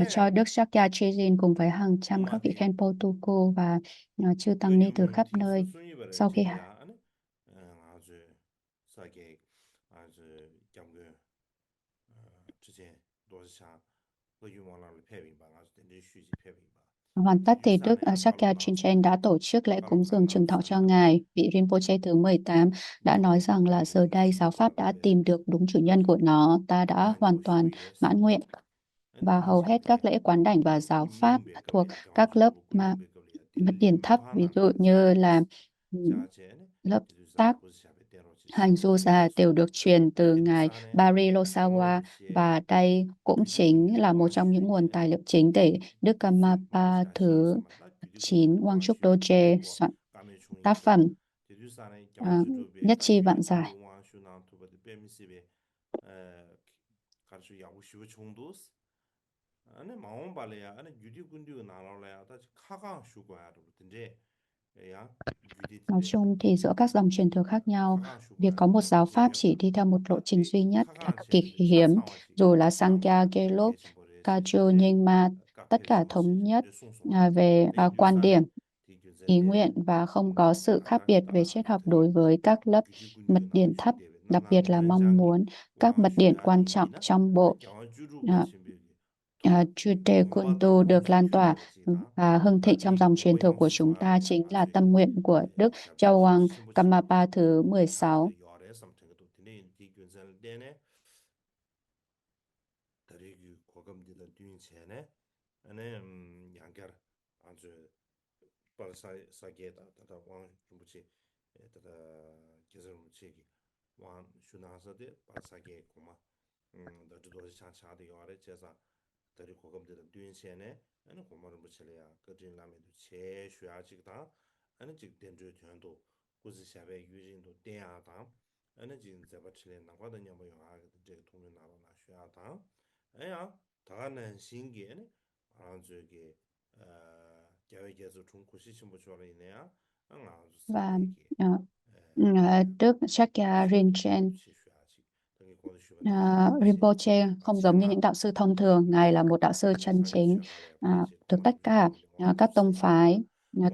Speaker 2: cho Đức Sakya Trizin cùng với hàng trăm các vị Khenpo Tu Cô và chư tăng ni từ khắp nơi. Sau khi hoàn tất thì Đức Sakya Trinchen đã tổ chức lễ cúng dường trường thọ cho ngài. Vị Rinpoche thứ 18 đã nói rằng là giờ đây giáo pháp đã tìm được đúng chủ nhân của nó. Ta đã hoàn toàn mãn nguyện. Và hầu hết các lễ quán đảnh và giáo pháp thuộc các lớp mật điển thấp, ví dụ như là lớp tác hành du già, đều được truyền từ ngài Bari Losawa, và đây cũng chính là một trong những nguồn tài liệu chính để Đức Karmapa thứ 9 Wangchuk Doje soạn tác phẩm Nhất Chi Vạn Giải. Nói chung thì giữa các dòng truyền thừa khác nhau, việc có một giáo pháp chỉ đi theo một lộ trình duy nhất là cực kỳ hiếm. Dù là Sankhya, Gelug, Kagyu, nhưng mà tất cả thống nhất về quan điểm, ý nguyện và không có sự khác biệt về triết học đối với các lớp mật điển thấp, đặc biệt là mong muốn các mật điển quan trọng trong bộ Chute Kuntu được lan tỏa và hưng thịnh trong dòng truyền thừa của chúng ta chính là tâm nguyện của Đức Châu Hoàng Karmapa thứ 16. Và Đức Shakya Rinchen Rinpoche không giống như những đạo sư thông thường. Ngài là một đạo sư chân chính, được tất cả các tông phái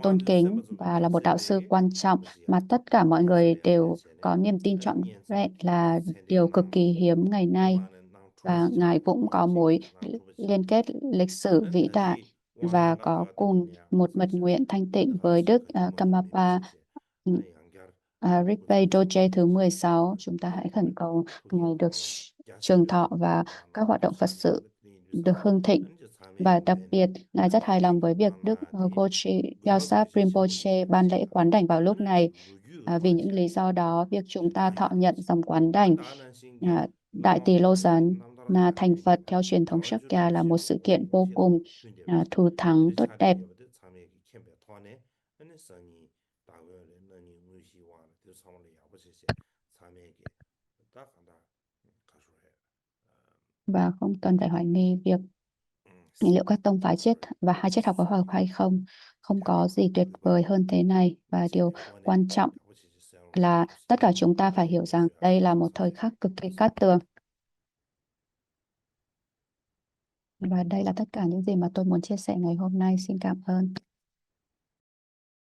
Speaker 2: tôn kính, và là một đạo sư quan trọng mà tất cả mọi người đều có niềm tin trọn vẹn là điều cực kỳ hiếm ngày nay. Và ngài cũng có mối liên kết lịch sử vĩ đại và có cùng một mật nguyện thanh tịnh với Đức Karmapa Rigveda Doje thứ 16, chúng ta hãy khẩn cầu Ngài được trường thọ và các hoạt động Phật sự được hưng thịnh. Và đặc biệt, Ngài rất hài lòng với việc Đức Gochi Gyaltsab Rinpoche ban lễ quán đảnh vào lúc này. Vì những lý do đó, việc chúng ta thọ nhận dòng quán đảnh Đại Tỳ Lô Gián là thành Phật theo truyền thống Shakya là một sự kiện vô cùng thù thắng tốt đẹp. Và không cần phải hoài nghi việc liệu các tông phái triết và hai triết học có hòa hợp hay không. Không có gì tuyệt vời hơn thế này. Và điều quan trọng là tất cả chúng ta phải hiểu rằng đây là một thời khắc cực kỳ cát tường. Và đây là tất cả những gì mà tôi muốn chia sẻ ngày hôm nay. Xin cảm ơn.